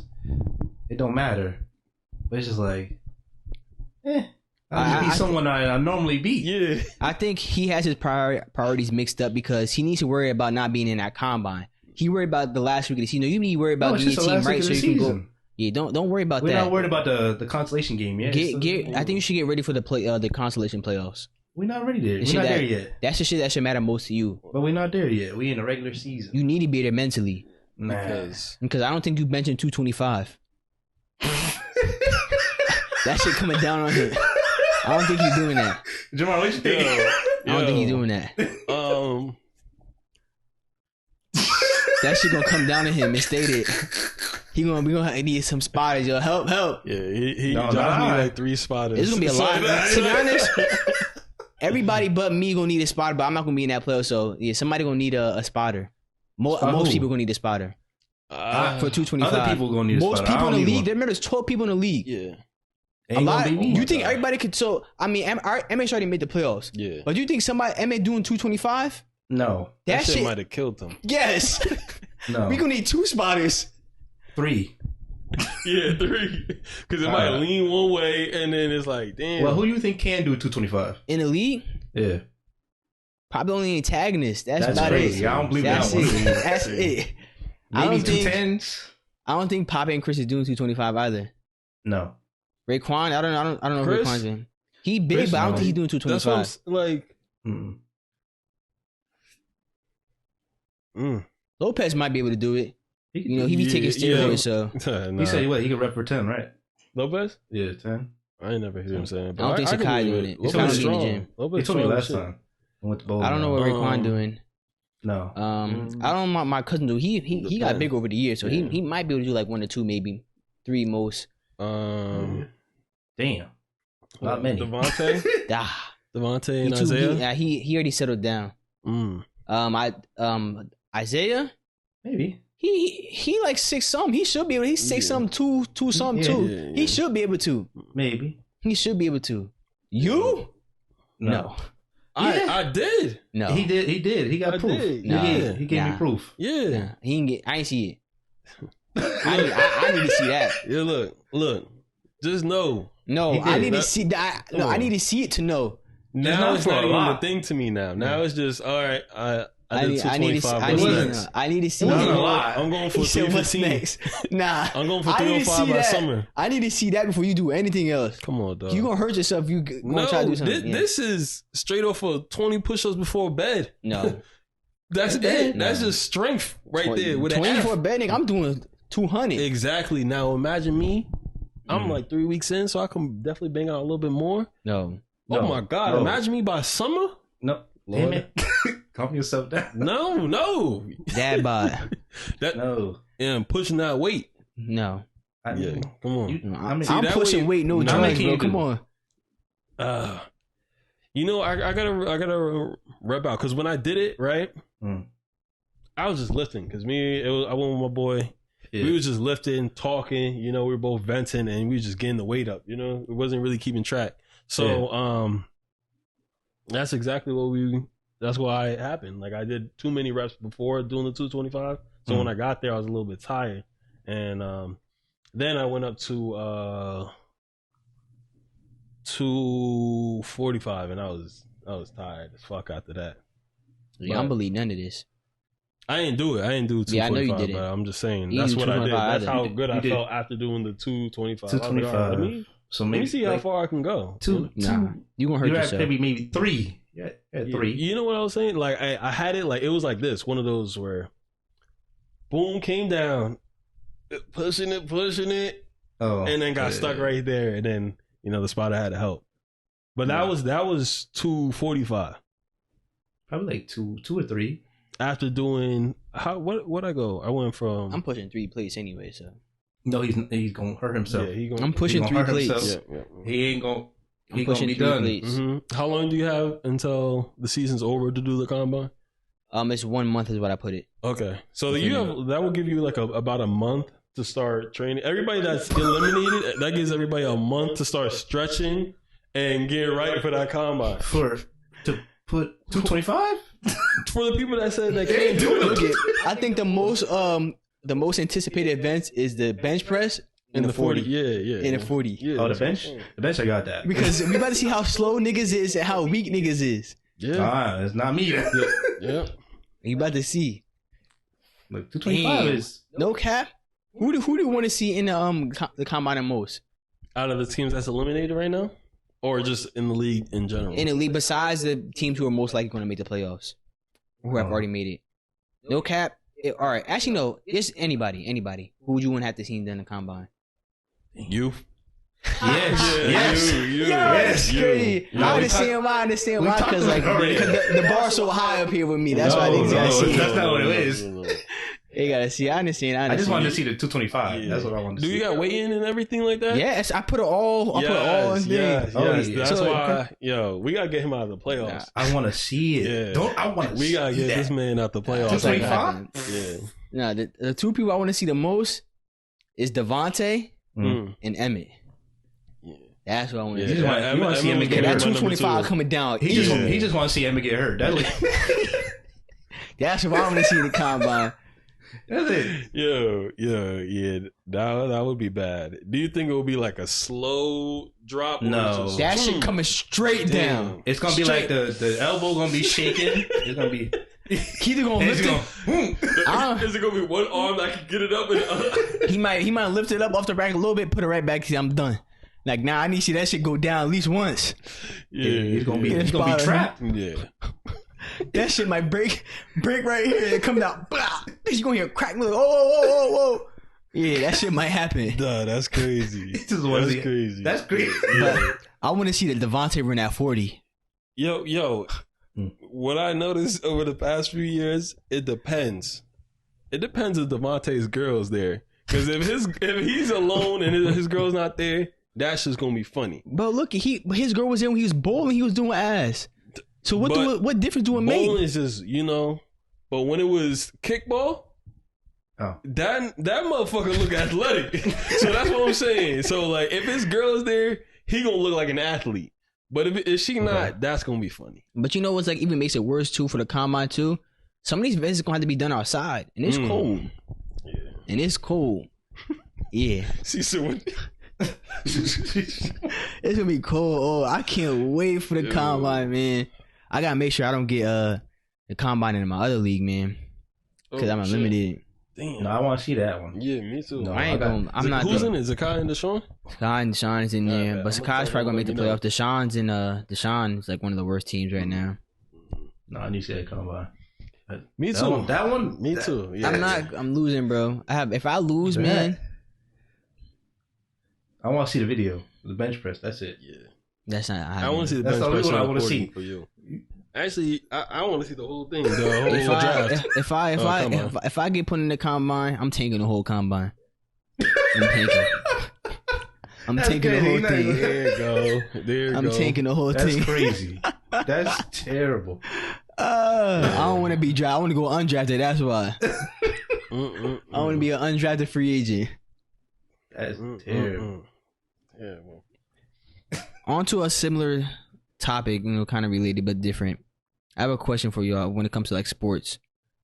It don't matter. But it's just like, I'll be someone I normally beat. Yeah. I think he has his priorities mixed up because he needs to worry about not being in that combine. He worried about the last week of the season. You need to worry about getting your team right so you can go. Yeah, don't worry about that. We're not worried about the consolation game yet. I think you should get ready for the consolation playoffs. We're not ready there. We're not there yet. That's the shit that should matter most to you. But we're not there yet. We in the regular season. You need to be there mentally. Nah. Because I don't think you mentioned 225. That shit coming down on him. I don't think he's doing that. Jahmar, what you think? I don't think he's doing that. That shit gonna come down to him and stated. We gonna need some spotters, yo. Help. Yeah, he need like 3 spotters. It's gonna be a lot. To be honest, everybody but me gonna need a spotter, but I'm not gonna be in that player. So yeah, somebody gonna need a spotter. Most people gonna need a spotter for 225. Other people gonna need a spotter. Most people in the league. Remember, there's 12 people in the league. Yeah. A lot. You think everybody could? So I mean, MH already made the playoffs. Yeah. But do you think somebody MA doing 225? No. That shit might have killed them. Yes. No. We gonna need 2 spotters. 3. Yeah, 3. Because it might lean one way, and then it's like, damn. Well, who do you think can do 225 in the league? Yeah. Probably only antagonist. That's about crazy. it. I don't believe that one. That's it. Maybe 210s. I don't think Poppy and Chris is doing 225 either. No. Raekwon, I don't know Chris, Raekwon's doing. He big, Chris, but I don't think he's doing 225. That's like. Lopez might be able to do it. You know, he be taking steroids, so. Nah. He said he could rep for 10, right? Lopez? Yeah, 10. I ain't never heard him saying it. I don't think Sakai doing it. He's in the gym. He told me last time. I don't know what Raekwon doing. No. I don't know my cousin do. He got big over the years, so he might be able to do like 1 or 2, maybe 3 most. Damn. Not many. Devontae? Devontae and Isaiah? He already settled down. Isaiah? Maybe. He like 6 something. He should be able. He's 6 something, 2 something too. Yeah. He should be able to. Maybe. He should be able to. You? No. I did. No. He did. He got proof. He gave me proof. Yeah. Nah. He didn't get. I ain't see it. I need to see that. Yeah. Look. Just know. No, I need to see that. No, I need to see it to know. Now it's not even a thing to me. Now it's just all right. I did 225. I need to see it. I'm going for 315. Nah, I'm going for 305 by summer. I need to see that before you do anything else. Come on, dog. You gonna hurt yourself if you gonna try to do something. This is straight off of 20 push-ups before bed. No. That's it. No. That's just strength right there. With 20 before bed, nigga, I'm doing 200. Exactly. Now imagine me. I'm like 3 weeks in, so I can definitely bang out a little bit more. No. Oh my God. No. Imagine me by summer. No. Damn it. Calm yourself down. No. That bod. No. Yeah, I'm pushing that weight. No. Yeah, come on. I'm pushing weight, no drugs, bro. Come on. You know, I gotta rep out because when I did it, right, I was just lifting because I went with my boy. Yeah. We was just lifting, talking. You know, we were both venting and we were just getting the weight up. You know, it wasn't really keeping track. So, that's exactly that's why it happened. Like I did too many reps before doing the 225. So when I got there, I was a little bit tired. And then I went up to 245 and I was tired as fuck after that. I don't believe none of this. I didn't do it. I didn't do 225. Yeah, I know you didn't. But I'm just saying You that's didn't what I did. 225 That's how either. good I felt after doing the 225. 225. So maybe let me see how far I can go. Two. You gonna hurt yourself. Maybe 3. Yeah, 3. You know what I was saying? Like I had it like it was like this. One of those where, boom, came down, pushing it, and then got stuck right there, and then the spotter had to help. But that was 245. Probably like 2 or 3. After doing what I go? I went from. I'm pushing 3 plates anyway, so. No, he's gonna hurt himself. Yeah, I'm pushing 3 plates. Yeah. He ain't gonna. He pushing gonna be done. Mm-hmm. How long do you have until the season's over to do the combine? It's 1 month is what I put it. Okay, so that will give you like about a month to start training. Everybody that's eliminated, that gives everybody a month to start stretching and getting right for that combine. To put 225 for the people that said they can't do it. I think the most anticipated events is the bench press and the 40. Yeah. And the 40. Yeah, the bench? The bench, I got that. Because we about to see how slow niggas is and how weak niggas is. Yeah. It's not me. Yeah. You about to see. Look, 225 is... No cap. Who do you want to see in the combine the most? Out of the teams that's eliminated right now? Or just in the league in general? In the league, besides the teams who are most likely going to make the playoffs. Who have already made it. No cap. All right. Actually, no. Just anybody. Who would you want to have to see in the combine? You. Yes. You. Yes. Crazy. I understand why. Because the bar's so high up here with me. That's why they gotta see. That's not what it is. They gotta see. I understand. I just wanted to see the 225. Yeah. That's what I wanted to see. Do you got weigh in and everything like that? Yes, I put it all. I put it all in there. Yes. That's why. We gotta get him out of the playoffs. I want to see it. Yeah. I want to. We gotta get this man out the playoffs. 225. Yeah. No, the 2 people I want to see the most is Devontae and Emmett. Yeah. That's what I want to see. You want to see Emmett get that hurt. 225 coming down. He just want to see Emmett get hurt. That's what I want to see in the combine. That's it. Yeah. That would be bad. Do you think it will be like a slow drop? No. That shit coming straight down. It's going to be like the elbow going to be shaking. It's going to be... He's gonna lift it. Is it gonna be one arm that can get it up? And he might lift it up off the rack a little bit, put it right back. See, I'm done. Like, I need to see that shit go down at least once. Yeah, he's gonna be trapped. Yeah, that shit might break right here and come out. You gonna hear a crack? Like, whoa. Yeah, that shit might happen. Duh, that's crazy. That's crazy. But I want to see the Devontae run at 40. Yo. What I noticed over the past few years, it depends. It depends if Devontae's girl's there. Because if he's alone and his girl's not there, that's just gonna be funny. But look, his girl was there when he was bowling. He was doing ass. So what difference do it make? Bowling is just But when it was kickball, that motherfucker look athletic. So that's what I'm saying. So like, if his girl's there, he gonna look like an athlete. But if she not, that's gonna be funny. But you know what's like even makes it worse too for the combine too? Some of these events are gonna have to be done outside, and it's cold. Yeah, and it's cold. Yeah. See, so it's gonna be cold. Oh, I can't wait for the combine, man. I gotta make sure I don't get the combine in my other league, man, because I'm limited. Damn. No, I want to see that one. Yeah, me too. No, I'm not. Who's in it? Zakai and Deshaun? Zakai and Deshaun is in there, but Zakai's probably gonna make the playoffs. Deshaun is like one of the worst teams right now. No, I need to see that combine. Me too. That one. Me too. Yeah. I'm losing, bro. If I lose, man. I want to see the video, the bench press. That's it. Yeah. That's not. I want to see the bench press. I want to see for you. Actually, I want to see the whole thing. The whole draft. If I get put in the combine, I'm tanking the whole combine. I'm taking the whole thing. There you go. I'm taking the whole thing. That's crazy. That's terrible. I don't want to be drafted. I want to go undrafted. That's why. I want to be an undrafted free agent. That's terrible. Terrible. On to a similar topic, kind of related but different. I have a question for y'all when it comes to like sports.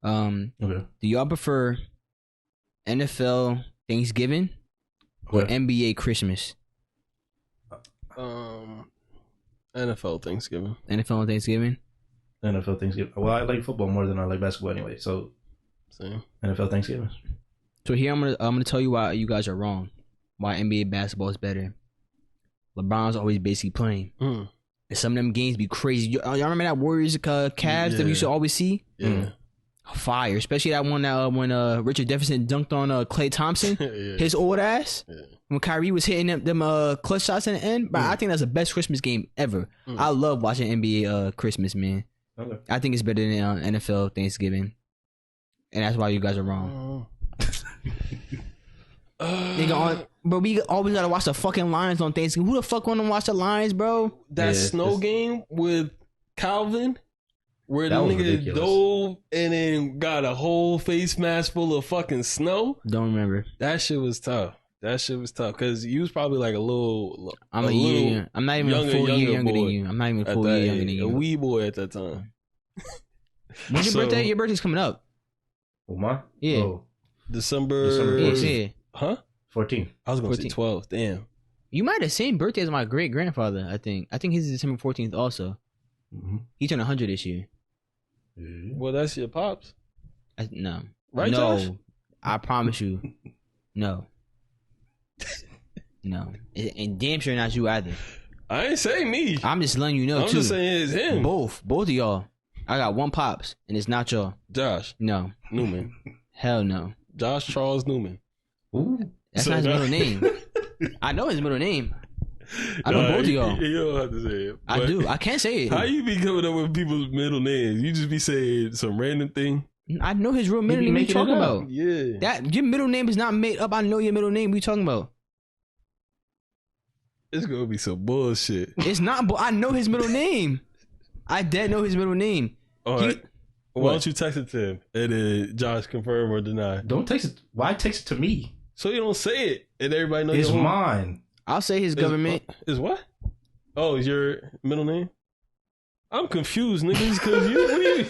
Okay. Do y'all prefer NFL Thanksgiving or NBA Christmas? NFL Thanksgiving. NFL Thanksgiving. NFL Thanksgiving. Well, I like football more than I like basketball anyway. So Same. NFL Thanksgiving. So here I'm gonna tell you why you guys are wrong. Why NBA basketball is better. LeBron's always basically playing. And some of them games be crazy. Y'all remember that Warriors Cavs that we used to always see? Yeah. Fire, especially that one that when Richard Jefferson dunked on Klay Thompson, his old ass. Yeah. When Kyrie was hitting them clutch shots in the end. But I think that's the best Christmas game ever. I love watching NBA Christmas, man. Okay. I think it's better than NFL Thanksgiving, and that's why you guys are wrong. But we always gotta watch the fucking Lions on Thanksgiving. Who the fuck wanna watch the Lions, bro? That snow game with Calvin, where the nigga dove and then got a whole face mask full of fucking snow. Don't remember. That shit was tough. Because you was probably like a little. I'm not even a full year younger than you. I'm not even a full year younger than you. A wee boy at that time. When's your birthday? Your birthday's coming up. Oh, mine? Yeah. Oh. December 14th. Huh? 14. I was going to say 12. Damn. You might have the same birthday as my great grandfather. I think his is December 14th also. He turned 100 this year. Well, that's your pops. No. Right, no. Josh? I promise you. No. No. And damn sure not you either. I ain't saying me. I'm just letting you know, I'm just saying it's him. Both of y'all. I got one pops, and it's not y'all. Josh. No. Newman. Hell no. Josh Charles Newman. Ooh. That's not his middle name. I know his middle name. I know both of y'all. You don't have to say it. I do. I can't say it. How you be coming up with people's middle names? You just be saying some random thing? I know his real middle name. What you talking about? Yeah. That your middle name is not made up. I know your middle name. What you talking about? It's gonna be some bullshit. It's not. I know his middle name. I dead know his middle name. All right. Why don't you text it to him and then Josh confirm or deny? Don't text it. Why text it to me? So you don't say it and everybody knows it's mine. I'll say his government. Is what? Oh, is your middle name? I'm confused, niggas, because you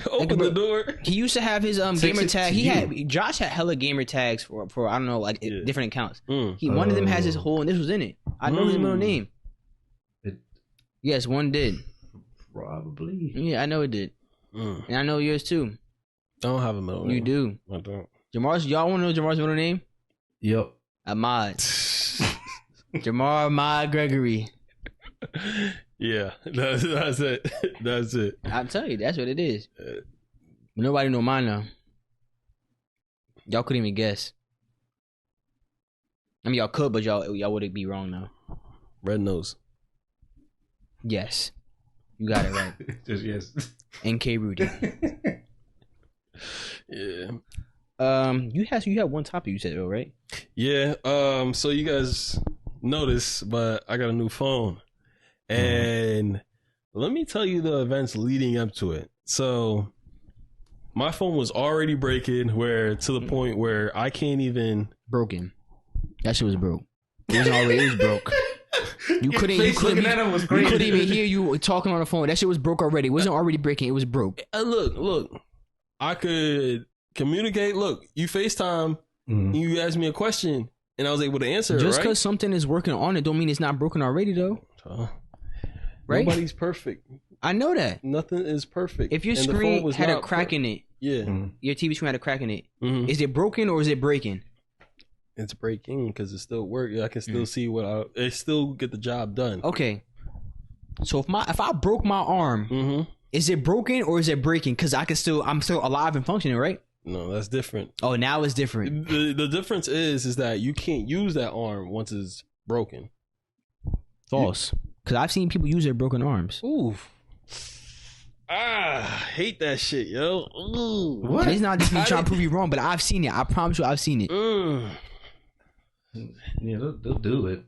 open the door. He used to have his gamer tag. Josh had hella gamer tags for I don't know, like different accounts. One of them has his whole initials in it. I know his middle name. Yes, one did. Probably. Yeah, I know it did. And I know yours too. I don't have a middle name. You do. I don't. Y'all want to know Jamar's middle name? Yep. Ahmad. Jamar Ahmad Gregory. Yeah, that's it. That's it. I'll tell you, that's what it is. Nobody know mine now. Y'all couldn't even guess. I mean, y'all could, but y'all would be wrong now. Red nose. Yes, you got it right. Just yes. NK Rudy. Yeah. You had one topic you said though, right? Yeah. So you guys notice, but I got a new phone, and let me tell you the events leading up to it. So my phone was already breaking, to the point where I can't even broken. That shit was broke. It was broke. You couldn't even hear you talking on the phone. That shit was broke already. It wasn't already breaking. It was broke. Look. I could communicate. Look, you FaceTime. You asked me a question, and I was able to answer. Just because something is working on it, don't mean it's not broken already, though. Right? Nobody's perfect. I know that. Nothing is perfect. If your screen had a crack in it, your TV screen had a crack in it. Is it broken or is it breaking? It's breaking because it still works. I can still see it still get the job done. Okay. So if I broke my arm, is it broken or is it breaking? Because I'm still alive and functioning, right? No, that's different. Oh, now it's different. The difference is that you can't use that arm once it's broken. False. Because I've seen people use their broken arms. Ooh. Hate that shit, yo. Ooh. What? It's not just me trying to prove you wrong, but I've seen it. I promise you, I've seen it. Yeah, they'll do it.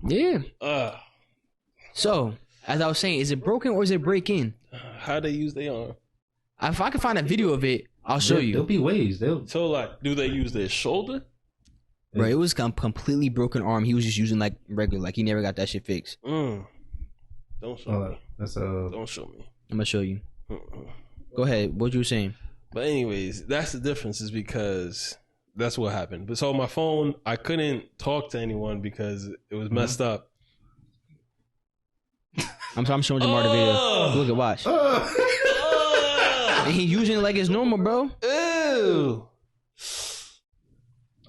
Yeah. So, as I was saying, is it broken or is it breaking? How they use their arm? If I can find a video of it, I'll show you. There'll be ways. So, like, do they use their shoulder? Bro, it was completely broken arm. He was just using like regular, like he never got that shit fixed. Don't show me. Don't show me. I'm gonna show you. Go ahead. What you were saying? But anyways, that's the difference, is because that's what happened. But so my phone, I couldn't talk to anyone because it was messed up. I'm showing Jamar the video. Look at watch. And he using it like it's normal, bro. Ew.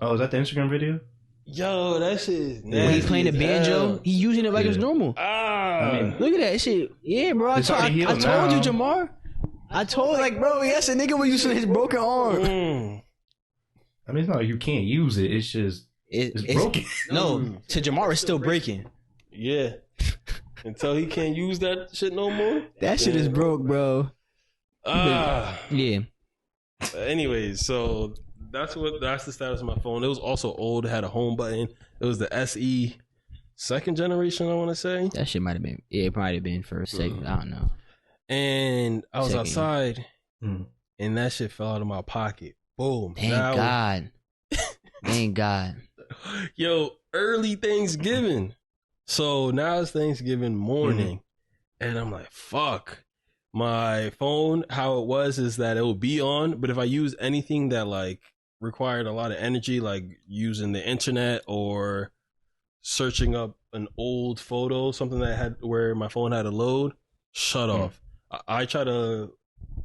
Oh, is that the Instagram video? Yo, that shit is nasty. When he's playing the banjo, he using it like it's normal. I mean, look at that shit. Yeah, bro. I told you, Jamar. I told, like, bro, yes, a nigga was using his broken arm. I mean, it's not like you can't use it. It's just it's broken. No, to Jamar, it's still breaking. Yeah. Until he can't use that shit no more. That shit is broke, bro. Yeah. Anyways, so that's the status of my phone. It was also old. It had a home button. It was the SE second generation, I want to say. That shit might have been. Yeah, it might have been for a second. I don't know. And I was outside, and that shit fell out of my pocket. Boom. Thank God. Thank God. Yo, early Thanksgiving. So now it's Thanksgiving morning, and I'm like, fuck. My phone, how it was is that it will be on, but if I use anything that like required a lot of energy, like using the internet or searching up an old photo, something that had where my phone had to load, shut off. I try to,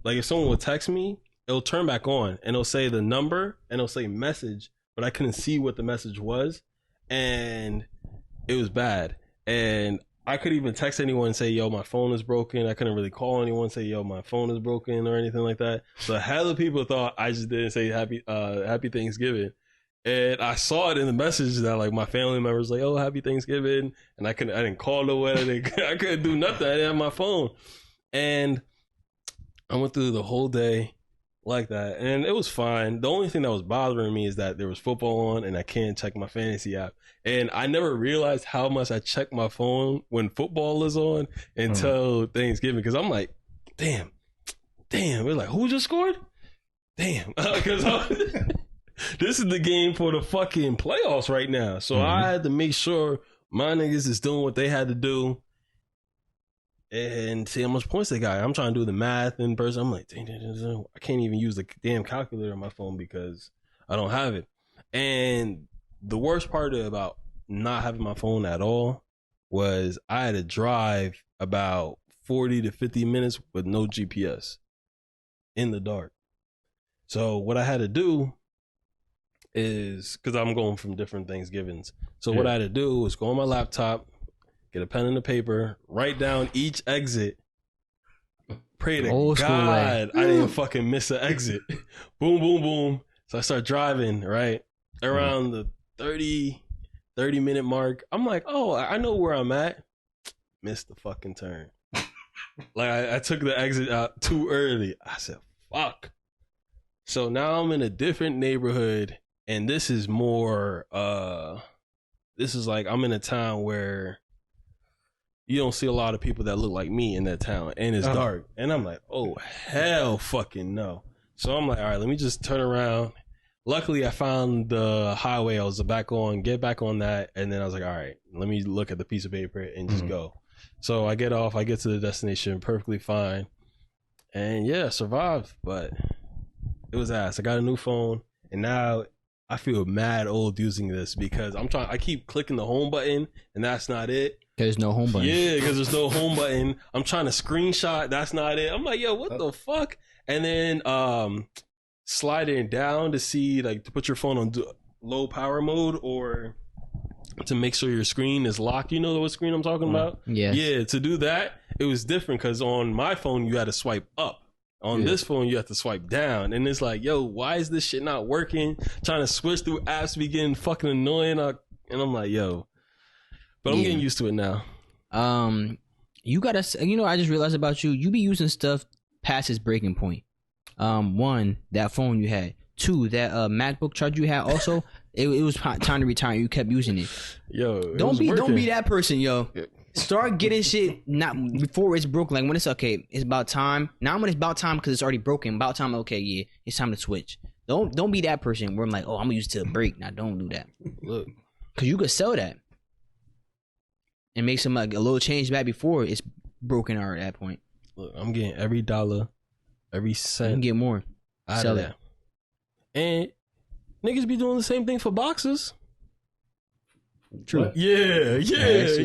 like, if someone would text me, it'll turn back on and it'll say the number and it'll say message, but I couldn't see what the message was, and it was bad. And I could even text anyone and say, yo, my phone is broken. I couldn't really call anyone and say, yo, my phone is broken or anything like that. So hella people thought I just didn't say happy Thanksgiving. And I saw it in the message that like my family members like, oh, happy Thanksgiving. And I didn't call no one. I couldn't do nothing. I didn't have my phone. And I went through the whole day like that, and it was fine. The only thing that was bothering me is that there was football on and I can't check my fantasy app. And I never realized how much I check my phone when football is on until Thanksgiving, because I'm like, damn, we're like, who just scored? Damn, because this is the game for the fucking playoffs right now. So I had to make sure my niggas is doing what they had to do and see how much points they got. I'm trying to do the math in person. I'm like, dang, I can't even use the damn calculator on my phone because I don't have it. And the worst part about not having my phone at all was I had to drive about 40 to 50 minutes with no GPS in the dark. So what I had to do is, because I'm going from different Thanksgivings. So what I had to do was go on my laptop, get a pen and a paper, write down each exit, pray to God I didn't fucking miss an exit. Boom, boom, boom. So I start driving, right? Around the 30 minute mark. I'm like, oh, I know where I'm at. Missed the fucking turn. Like I took the exit out too early. I said, fuck. So now I'm in a different neighborhood, and this is more, this is like I'm in a town where you don't see a lot of people that look like me in that town, and it's dark. And I'm like, oh, hell fucking no. So I'm like, all right, let me just turn around. Luckily, I found the highway I was get back on that. And then I was like, all right, let me look at the piece of paper and just go. So I get off, I get to the destination perfectly fine. And yeah, survived, but it was ass. I got a new phone, and now I feel mad old using this because I keep clicking the home button, and that's not it. There's no home button. Yeah, because there's no home button. I'm trying to screenshot. That's not it. I'm like, yo, what the fuck? And then sliding down to see, like, to put your phone on low power mode or to make sure your screen is locked. You know what screen I'm talking about? Yeah. Yeah, to do that, it was different because on my phone, you had to swipe up. On this phone, you have to swipe down. And it's like, yo, why is this shit not working? Trying to switch through apps be getting fucking annoying. And I'm like, yo. But I'm getting used to it now. You gotta, I just realized about you. You be using stuff past its breaking point. One, that phone you had. Two, that MacBook charger you had. Also, it was time to retire. You kept using it. Yo, don't be that person, yo. Start getting shit not before it's broken. Like when it's okay, it's about time. Now when it's about time because it's already broken. About time, okay, yeah, it's time to switch. Don't be that person where I'm like, oh, I'm gonna use it till a break. Now don't do that. Look, because you could sell that and make some like a little change back before it's broken or at that point. Look, I'm getting every dollar, every cent. You can get more. Sell that. And niggas be doing the same thing for boxes. True. What? Yeah. Niggas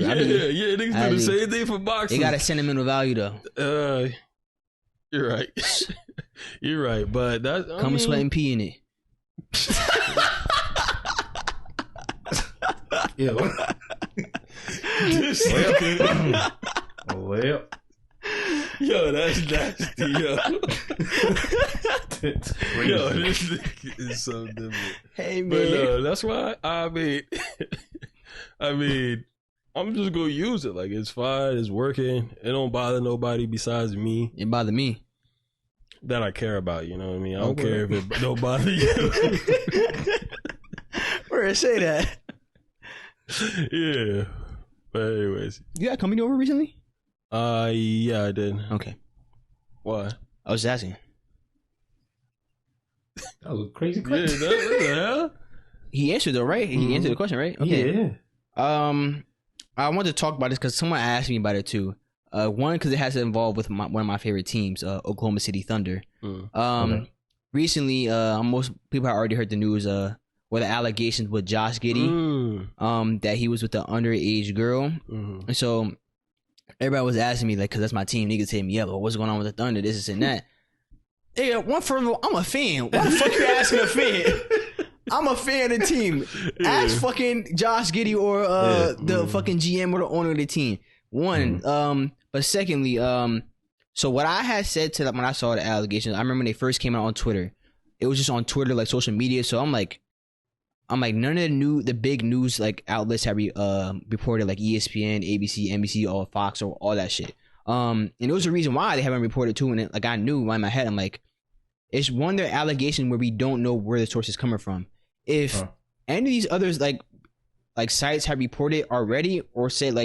do the same thing for boxes. They got a sentimental value though. You're right. You're right, but that come sweat and pee in it. Ew. Well. Yo, that's nasty, yo. Yo, this nigga is so different. Hey, man. But no, that's why, I mean, I'm just gonna use it. Like, it's fine, it's working. It don't bother nobody besides me. It bother me. That I care about, you know what I mean? I don't care if it don't bother you. Where I say that? Yeah. But anyways. You got company over recently? Yeah, I did. Okay. Why? I was asking. That was a crazy question. Yeah, what the hell? He answered though, right? He answered the question, right? Okay. Yeah. I wanted to talk about this because someone asked me about it too. One, because it has to involve with one of my favorite teams, Oklahoma City Thunder. Recently, most people have already heard the news. Where the allegations with Josh Giddey, that he was with the underage girl, and so everybody was asking me like, because that's my team. Niggas hit me up, but what's going on with the Thunder? This and that. Yeah, I'm a fan. Why the fuck you asking a fan? I'm a fan of the team. Ask fucking Josh Giddey or the fucking GM or the owner of the team. One, but secondly, so what I had said to them when I saw the allegations, I remember when they first came out on Twitter. It was just on Twitter, like social media. So I'm like, none of the big news like outlets have reported, like ESPN, ABC, NBC, or Fox, or all that shit. And there was a reason why they haven't reported too. And like I knew in my head, I'm like, it's one of the allegations where we don't know where the source is coming from. If any of these others like sites have reported already or said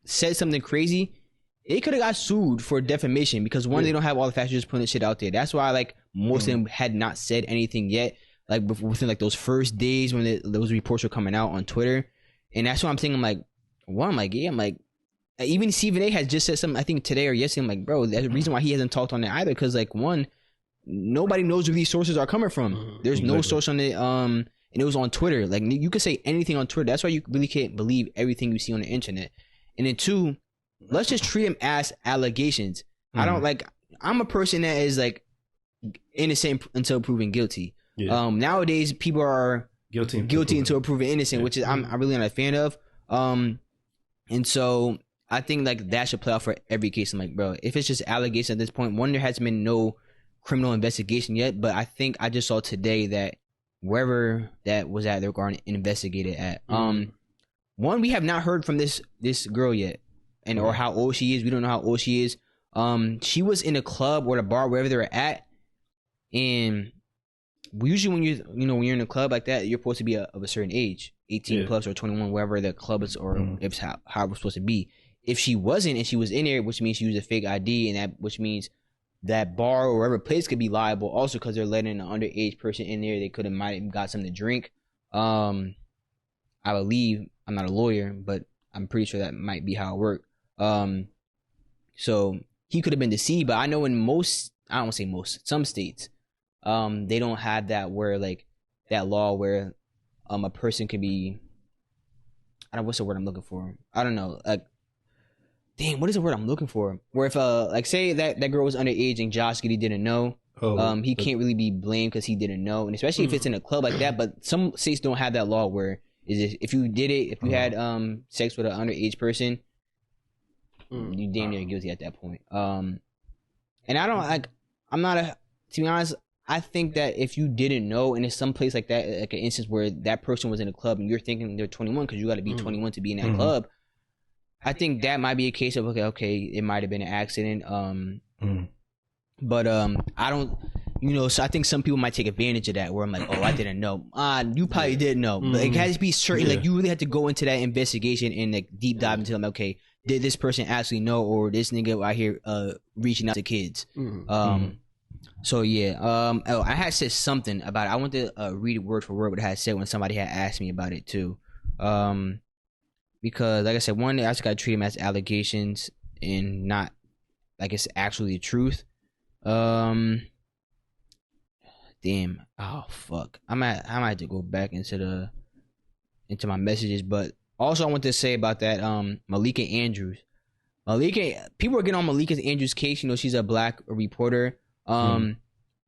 something crazy, it could have got sued for defamation because one, they don't have all the facts, just putting shit out there. That's why like most of them had not said anything yet. Like within like those first days when those reports were coming out on Twitter, and that's what I'm thinking. I'm like, even Stephen A has just said something I think today or yesterday. I'm like, bro, that's the reason why he hasn't talked on it either. Because like one, nobody knows where these sources are coming from. There's no source on it. And it was on Twitter. Like you could say anything on Twitter. That's why you really can't believe everything you see on the internet. And then two, let's just treat them as allegations. I don't I'm a person that is like innocent until proven guilty. Yeah. Nowadays people are guilty until proven innocent, which is I'm really not a fan of. And so I think like that should play out for every case. I'm like, bro, if it's just allegations at this point, one, there hasn't been no criminal investigation yet, but I think I just saw today that wherever that was at, they're going to investigate it at. One, we have not heard from this girl yet, and or how old she is. We don't know how old she is. She was in a club or the bar, wherever they're at, and usually when you're in a club like that, you're supposed to be of a certain age, 18 plus or 21, wherever the club is, or if how we're supposed to be. If she wasn't and she was in there, which means she used a fake ID, and which means that bar or wherever place could be liable also because they're letting an underage person in there. They might have got something to drink. I believe, I'm not a lawyer, but I'm pretty sure that might be how it worked. So he could have been deceived, but I know in some states, they don't have that where like that law where a person could be, what's the word I'm looking for? I don't know. Like, damn, what is the word I'm looking for? Where if like say that girl was underage and Josh Giddey didn't know, he can't really be blamed because he didn't know, and especially if it's in a club like that. But some states don't have that law where if you had sex with an underage person, you damn near guilty at that point. And I don't to be honest, I think that if you didn't know, and it's some place like that, like an instance where that person was in a club and you're thinking they're 21 because you got to be 21 to be in that club, I think that might be a case of okay, it might have been an accident. But I don't, so I think some people might take advantage of that where I'm like, oh, I didn't know. You probably didn't know, but it has to be certain. Like you really have to go into that investigation and like deep dive into them. Okay, did this person actually know, or this nigga out here reaching out to kids? So yeah, I had said something about it. I want to read it word for word what I had said when somebody had asked me about it too. Because like I said, one, I just got to treat them as allegations and not like it's actually the truth. Damn. Oh fuck. I might have to go back into my messages, but also I want to say about that Malika Andrews. People are getting on Malika Andrews' case. She's a black reporter.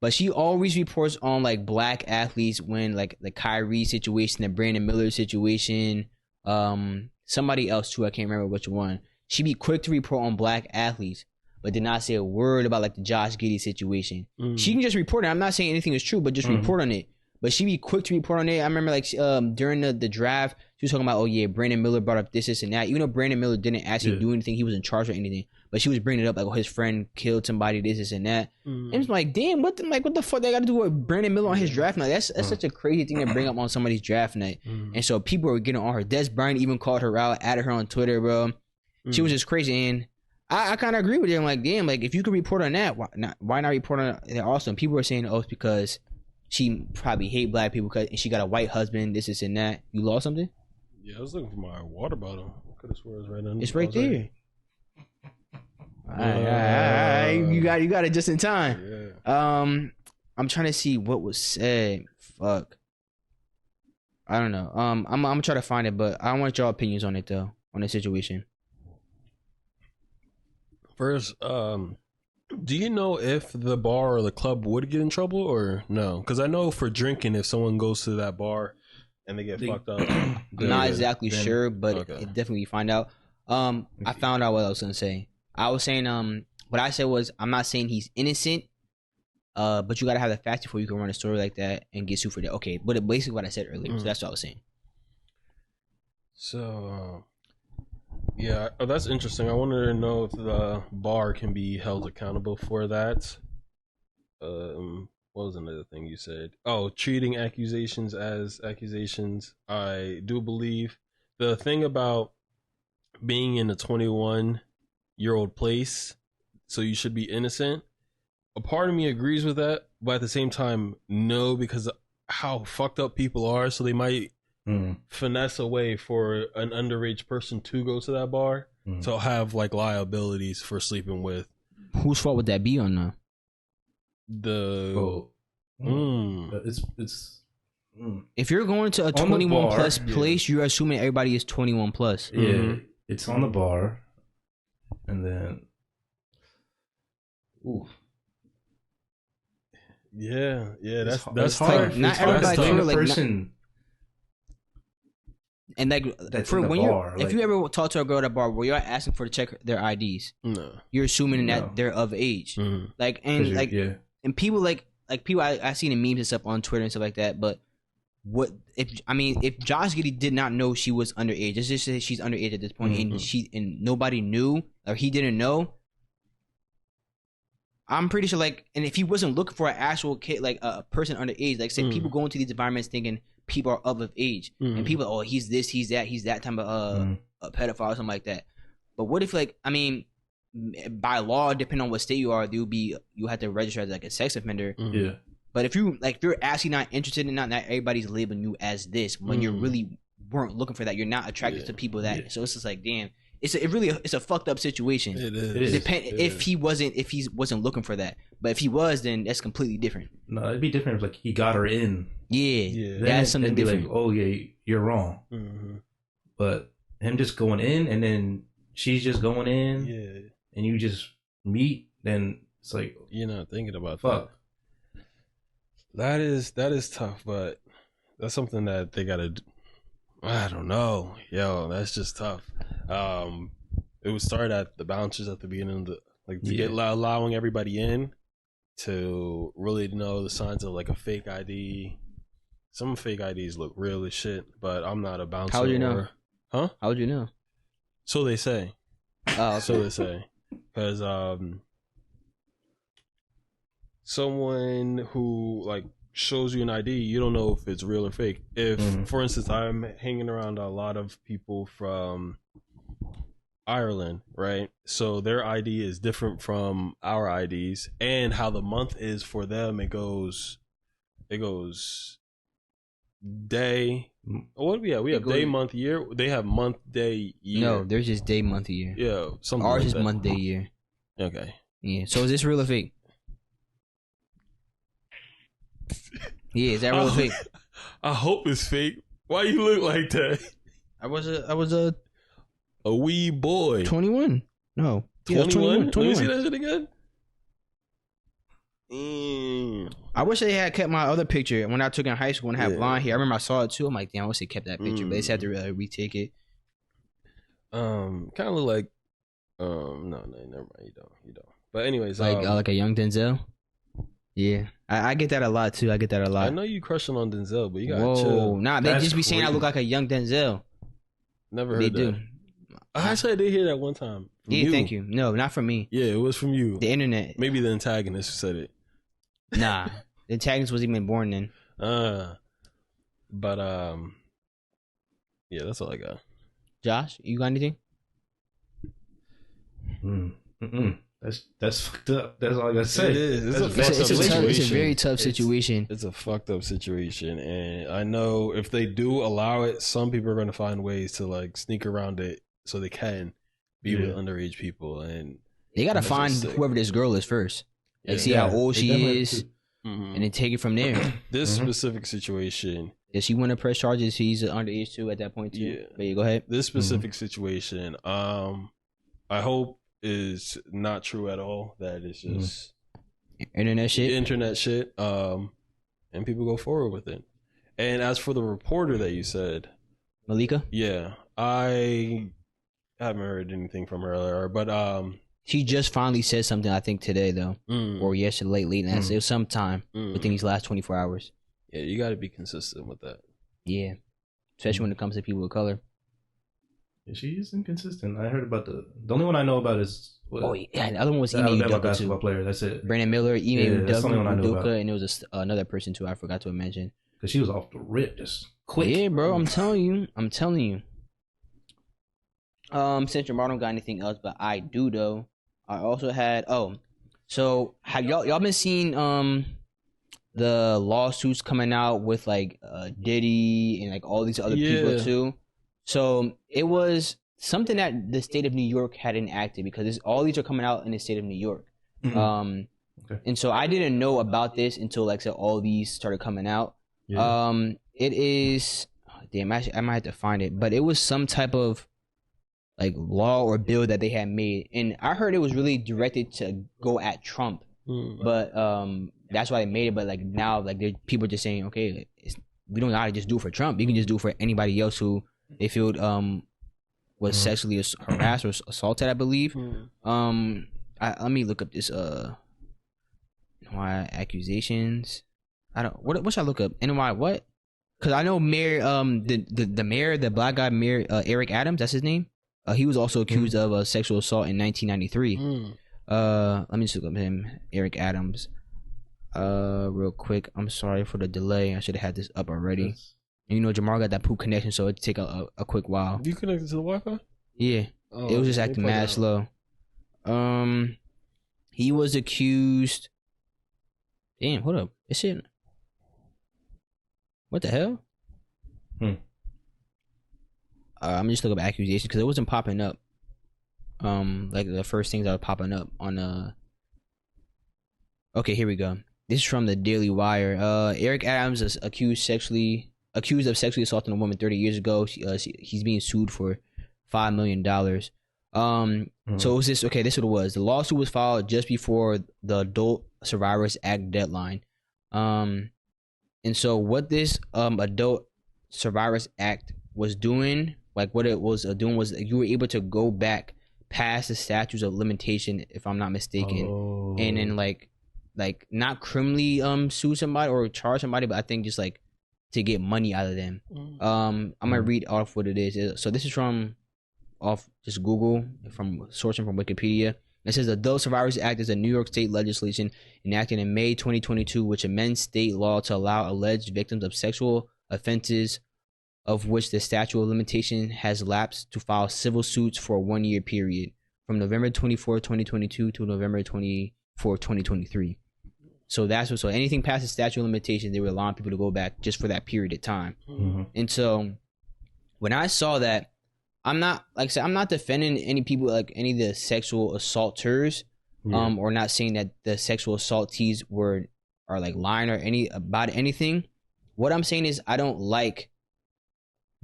But she always reports on like black athletes when like the Kyrie situation, the Brandon Miller situation, somebody else too. I can't remember which one. She be quick to report on black athletes, but did not say a word about like the Josh Giddey situation. She can just report it. I'm not saying anything is true, but just report on it. But she be quick to report on it. I remember like during the draft, she was talking about, oh yeah, Brandon Miller brought up this and that. Even though Brandon Miller didn't actually do anything, he was in charge or anything. But she was bringing it up like, oh, his friend killed somebody, this and that. And it's like, damn, what the fuck they got to do with Brandon Miller on his draft night? That's such a crazy thing to bring up on somebody's draft night. And so people were getting on her. Des Bryant even called her out, added her on Twitter, bro. She was just crazy. And I kind of agree with her. I'm like, damn, like if you could report on that, why not report on that also? And people were saying, oh, it's because she probably hate black people and she got a white husband, this and that. You lost something? Yeah, I was looking for my water bottle. I could have sworn it was right under. It's right there. All right. You got it just in time. Yeah. I'm trying to see what was said. Fuck. I don't know. I'm gonna try to find it, but I want y'all opinions on it though, on the situation. First, do you know if the bar or the club would get in trouble or no? Because I know for drinking, if someone goes to that bar and they get fucked up, I'm not exactly sure, but it definitely find out. I found out what I was gonna say. I was saying, what I said was, I'm not saying he's innocent, but you gotta have the facts before you can run a story like that and get sued for that. Okay, but basically what I said earlier. So that's what I was saying. So, yeah, that's interesting. I wanted to know if the bar can be held accountable for that. What was another thing you said? Oh, treating accusations as accusations. I do believe the thing about being in a 21-year-old place, so you should be innocent. A part of me agrees with that, but at the same time, no, because how fucked up people are, so they might finesse a way for an underage person to go to that bar to have like liabilities for sleeping with. Whose fault would that be on now? If you're going to a 21 plus place, you're assuming everybody is 21 plus. Yeah, it's on the bar, and then that's hard. Like, not everybody feel like person. And like for when bar, if you ever talk to a girl at a bar where you're asking for to check their IDs, you're assuming that they're of age. Like and like and people like people I seen in memes and stuff on Twitter and stuff like that. But what if Josh Giddey did not know she was underage? Let's just say she's underage at this point, and nobody knew or he didn't know. I'm pretty sure and if he wasn't looking for an actual kid, like a person underage, like say people go into these environments thinking people are of age and people, oh, he's this, he's that type of a pedophile or something like that. But what if by law, depending on what state you are, you have to register as like a sex offender. Yeah. But if you're actually not interested in not everybody's labeling you as this when you really weren't looking for that. You're not attracted to people that. So it's just like, damn. It's a fucked up situation. It is. If he wasn't looking for that, but if he was, then that's completely different. No, it'd be different if like he got her in. Yeah, that's something different. Like, oh yeah, you're wrong. But him just going in and then she's just going in, and you just meet, then it's like you're not thinking about that. That is tough, but that's something that they gotta. I don't know, that's just tough. It would start at the bouncers at the beginning of get allowing everybody in to really know the signs of like a fake ID. Some fake IDs look real as shit, but I'm not a bouncer. How would you know? Huh? How would you know? So they say. Oh, okay. So they say, because someone who like shows you an ID, you don't know if it's real or fake. If, for instance, I'm hanging around a lot of people from Ireland, right? So their ID is different from our IDs, and how the month is for them, it goes day. What do we have? We have day, month, year. They have month, day, year. No, there's just day, month, year. Yeah, something. Ours like is that. month, day, year. Okay. Yeah. So is this real or fake? Yeah, is that real or fake? I hope it's fake. Why you look like that? I was a wee boy. 21. No. 21? 21. Let me see that shit again. I wish they had kept my other picture when I took in high school and had blonde hair. I remember I saw it too. I'm like, damn, I wish they kept that picture, but they just had to retake it. Kind of look like, no, never mind. You don't. But anyways, like a young Denzel. Yeah, I get that a lot too. I know you crushing on Denzel, but you gotta chill. Nah, they just be saying I look like a young Denzel. Never heard that. They do. Actually, I did hear that one time. Yeah, thank you. No, not from me. Yeah, it was from you. The internet. Maybe the antagonist said it. Nah, the antagonist wasn't even born then. But yeah, that's all I got. Josh, you got anything? That's fucked up. That's all I gotta say. It is. It's a very tough situation. It's a fucked up situation, and I know if they do allow it, some people are going to find ways to like sneak around it so they can be with underage people, and they gotta find whoever this girl is first. Like see how old she is, and then take it from there. This specific situation. Does she want to press charges? He's underage too at that point too. Yeah. But you go ahead. This specific situation, I hope is not true at all. That it's just internet shit. And people go forward with it. And as for the reporter that you said, Malika, yeah, I haven't heard anything from her earlier, but she just finally said something. I think today though, or yesterday, late. It was sometime within these last 24 hours. Yeah, you got to be consistent with that. Yeah, especially when it comes to people of color. Yeah, she is inconsistent. I heard about the only one I know about is the other one was Ime Udoka basketball player. That's it. Brandon Miller, Ime Udoka, and it was another person too. I forgot to mention because she was off the rip, just quick. Yeah, bro, I'm telling you. Since Jahmar don't got anything else, but I do though. I also had so have y'all been seeing the lawsuits coming out with like Giddey and like all these other people too. So it was something that the state of New York had enacted because all these are coming out in the state of New York. And so I didn't know about this until like so all these started coming out. It is I might have to find it, but it was some type of like law or bill that they had made, and I heard it was really directed to go at Trump, but that's why they made it. But like now, like people are just saying, okay, we don't gotta just do it for Trump. You can just do it for anybody else who they feel was sexually harassed or assaulted, I believe. Let me look up this NY accusations. I don't what should I look up? NY what? Because I know Mayor the mayor, the black guy, Mayor Eric Adams, that's his name. He was also accused of sexual assault in 1993. Let me just look up him, Eric Adams. Real quick. I'm sorry for the delay. I should have had this up already. Yes. And you know, Jahmar got that poop connection, so it'd take a quick while. You connected to the Wi-Fi? Yeah. It was just acting mad slow. He was accused. Damn, hold up. This shit. What the hell? I'm just looking up accusations because it wasn't popping up. Like the first things that were popping up on Okay, here we go. This is from the Daily Wire. Eric Adams is accused of sexually assaulting a woman 30 years ago. He's being sued for $5 million. So it was this. Okay, this is what it was. The lawsuit was filed just before the Adult Survivors Act deadline. And so what this Adult Survivors Act was doing, like what it was doing, was you were able to go back past the statutes of limitation, if I'm not mistaken, and then like not criminally sue somebody or charge somebody, but I think just like to get money out of them. I'm gonna read off what it is. So this is from off just Google, from sourcing from Wikipedia. It says the Adult Survivors Act is a New York state legislation enacted in May 2022, which amends state law to allow alleged victims of sexual offenses of which the statute of limitation has lapsed to file civil suits for a 1-year period from November 24, 2022 to November 24, 2023. So that's what, so anything past the statute of limitations, they were allowing people to go back just for that period of time. And so when I saw that, I'm not, like I said, I'm not defending any people, like any of the sexual assaulters, or not saying that the sexual assaultees are like lying or about anything. What I'm saying is I don't like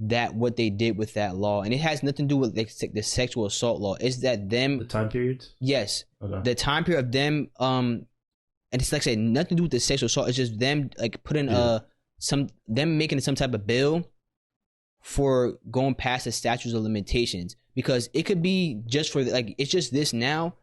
that what they did with that law, and it has nothing to do with like the sexual assault law. Is that them the time periods? Yes, the time period of them and it's like I said, nothing to do with the sexual assault. It's just them like putting them making some type of bill for going past the statutes of limitations, because it could be just for like it's just this now,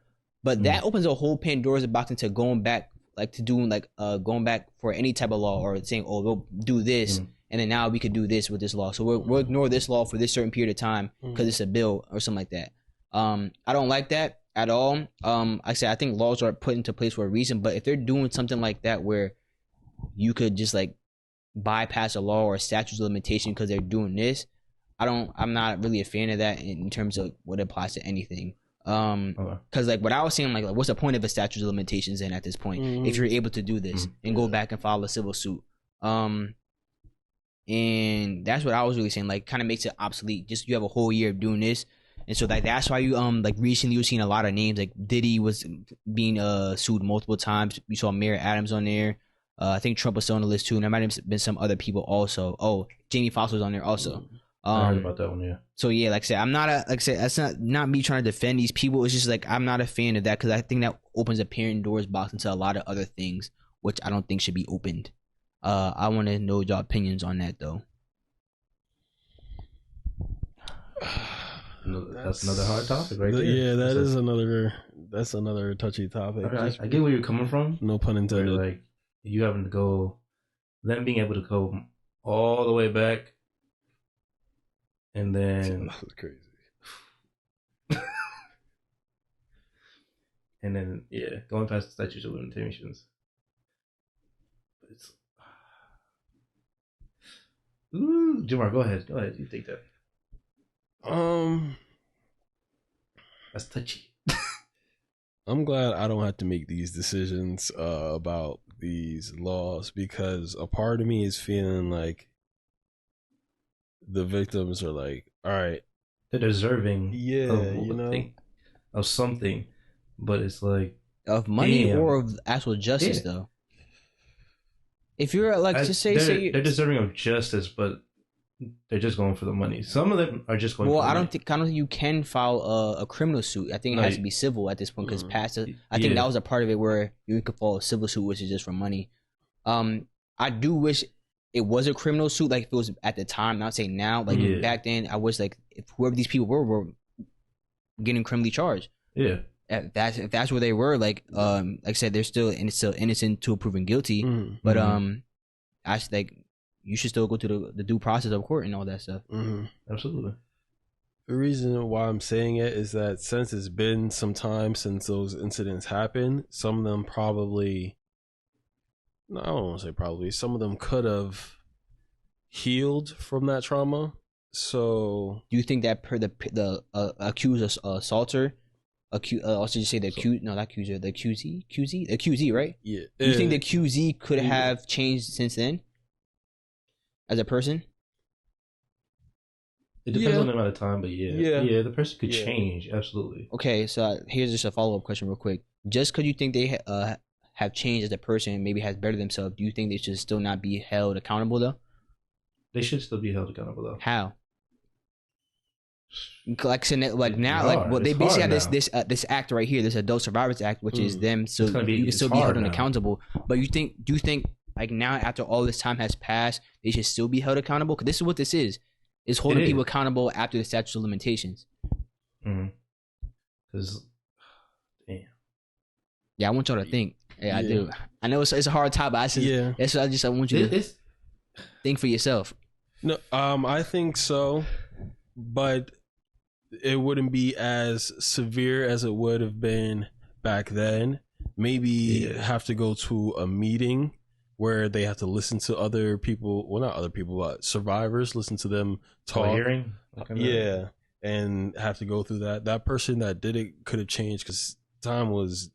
but that opens a whole Pandora's box into going back like to doing like going back for any type of law, or saying, oh, we'll do this and then now we could do this with this law, so we'll ignore this law for this certain period of time because it's a bill or something like that. I don't like that at all. Like I said, I think laws are put into place for a reason, but if they're doing something like that where you could just like bypass a law or a statute of limitation because they're doing this, I'm not really a fan of that in terms of what applies to anything. Because like what I was saying, like what's the point of a statute of limitations then at this point if you're able to do this and go back and file a civil suit? And that's what I was really saying, like kind of makes it obsolete. Just you have a whole year of doing this. And so like that's why you like recently you've seen a lot of names, like Giddey was being sued multiple times. You saw Mayor Adams on there. I think Trump was still on the list too, and there might have been some other people also. Oh, Jamie Foxx was on there also. I heard about that one, yeah. So yeah, like I said, I'm not that's not me trying to defend these people. It's just like I'm not a fan of that because I think that opens a Pandora's box into a lot of other things, which I don't think should be opened. I want to know your opinions on that though. That's another hard topic, right there. Yeah, that's another touchy topic. I get where you're coming from. No pun intended. Like you having to go, them being able to go all the way back, and then that was crazy. And then going past the statute of limitations. It's Jahmar, go ahead. You take that. That's touchy. I'm glad I don't have to make these decisions about these laws, because a part of me is feeling like the victims are like, all right, they're deserving of something, but it's like of money or of actual justice though. If you're like, just say they're deserving of justice, but they're just going for the money. Some of them are just going. Well, for the I money. don't think you can file a criminal suit. I think it has to be civil at this point because I think that was a part of it where you could file a civil suit, which is just for money. I do wish it was a criminal suit, like if it was at the time, not saying now. Like back then, I was like, if whoever these people were getting criminally charged. Yeah. If that's where they were, like I said, they're still innocent to proven guilty. But I like you should still go to the due process of court and all that stuff. Absolutely. The reason why I'm saying it is that since it's been some time since those incidents happened, some of them probably, no, I don't want to say probably, some of them could have healed from that trauma. So do you think that per the accused assaulter, also just say the accused, no, not accuser, the QZ, right? Yeah. Do you think the QZ could have changed since then as a person? It depends on the amount of time, but the person could change, absolutely. Okay, so here's just a follow-up question real quick. Just because you think they have changed as a person, maybe has bettered themselves, do you think they should still not be held accountable though? They should still be held accountable though. How? Like now, like well, they basically have this act right here, this Adult Survivors Act, which is them, so you can still be held accountable. But do you think like now after all this time has passed, they should still be held accountable? Because this is what this is holding people accountable after the statute of limitations. Because, yeah, I want y'all to think. Yeah, I do. I know it's a hard topic. I want you to think for yourself. No, I think so, but it wouldn't be as severe as it would have been back then. Maybe have to go to a meeting where they have to listen to other people, well, not other people, but survivors, listen to them talk. Hearing? And have to go through that. That person that did it could have changed because time was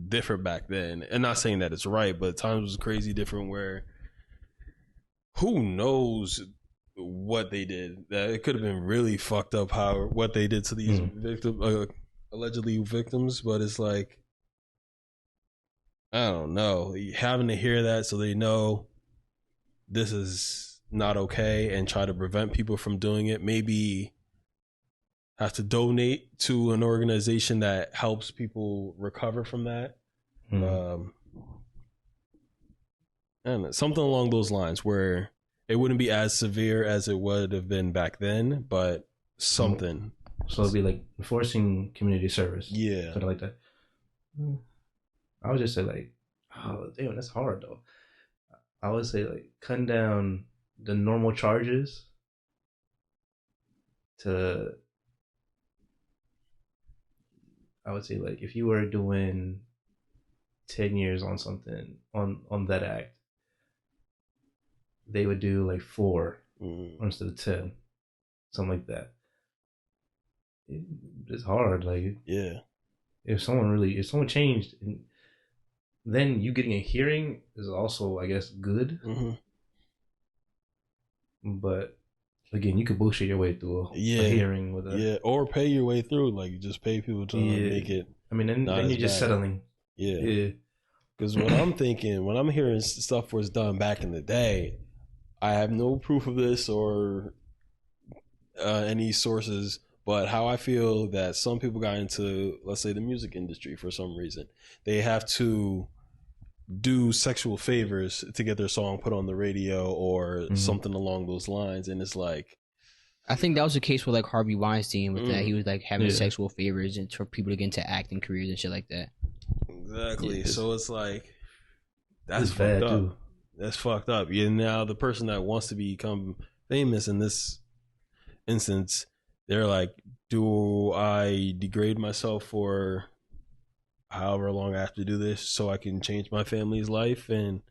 different back then. And not saying that it's right, but times was crazy different where who knows what they did. That it could have been really fucked up what they did to these allegedly victims, but it's like, I don't know, having to hear that so they know this is not okay and try to prevent people from doing it. Maybe have to donate to an organization that helps people recover from that. And something along those lines where it wouldn't be as severe as it would have been back then, but something. So it'd be like enforcing community service. Yeah. Something like that. I would just say like, oh damn, that's hard though. I would say like cutting down the normal charges to, I would say like if you were doing 10 years on something on that act, they would do like 4 instead of 10, something like that. It's hard, like if someone changed, and then you getting a hearing is also, I guess, good. But again, you could bullshit your way through a hearing with a or pay your way through, like you just pay people to make it. I mean, then you're just settling. Because what I'm thinking, when I'm hearing stuff was done back in the day, I have no proof of this or any sources, but how I feel that some people got into, let's say, the music industry for some reason. They have to do sexual favors to get their song put on the radio or something along those lines. And it's like, I think that was the case with like Harvey Weinstein with that. He was like having sexual favors and for people to get into acting careers and shit like that. Exactly. So it's like, that's fucked up. Too. That's fucked up. Yeah. Now the person that wants to become famous in this instance, they're like, do I degrade myself for however long I have to do this so I can change my family's life and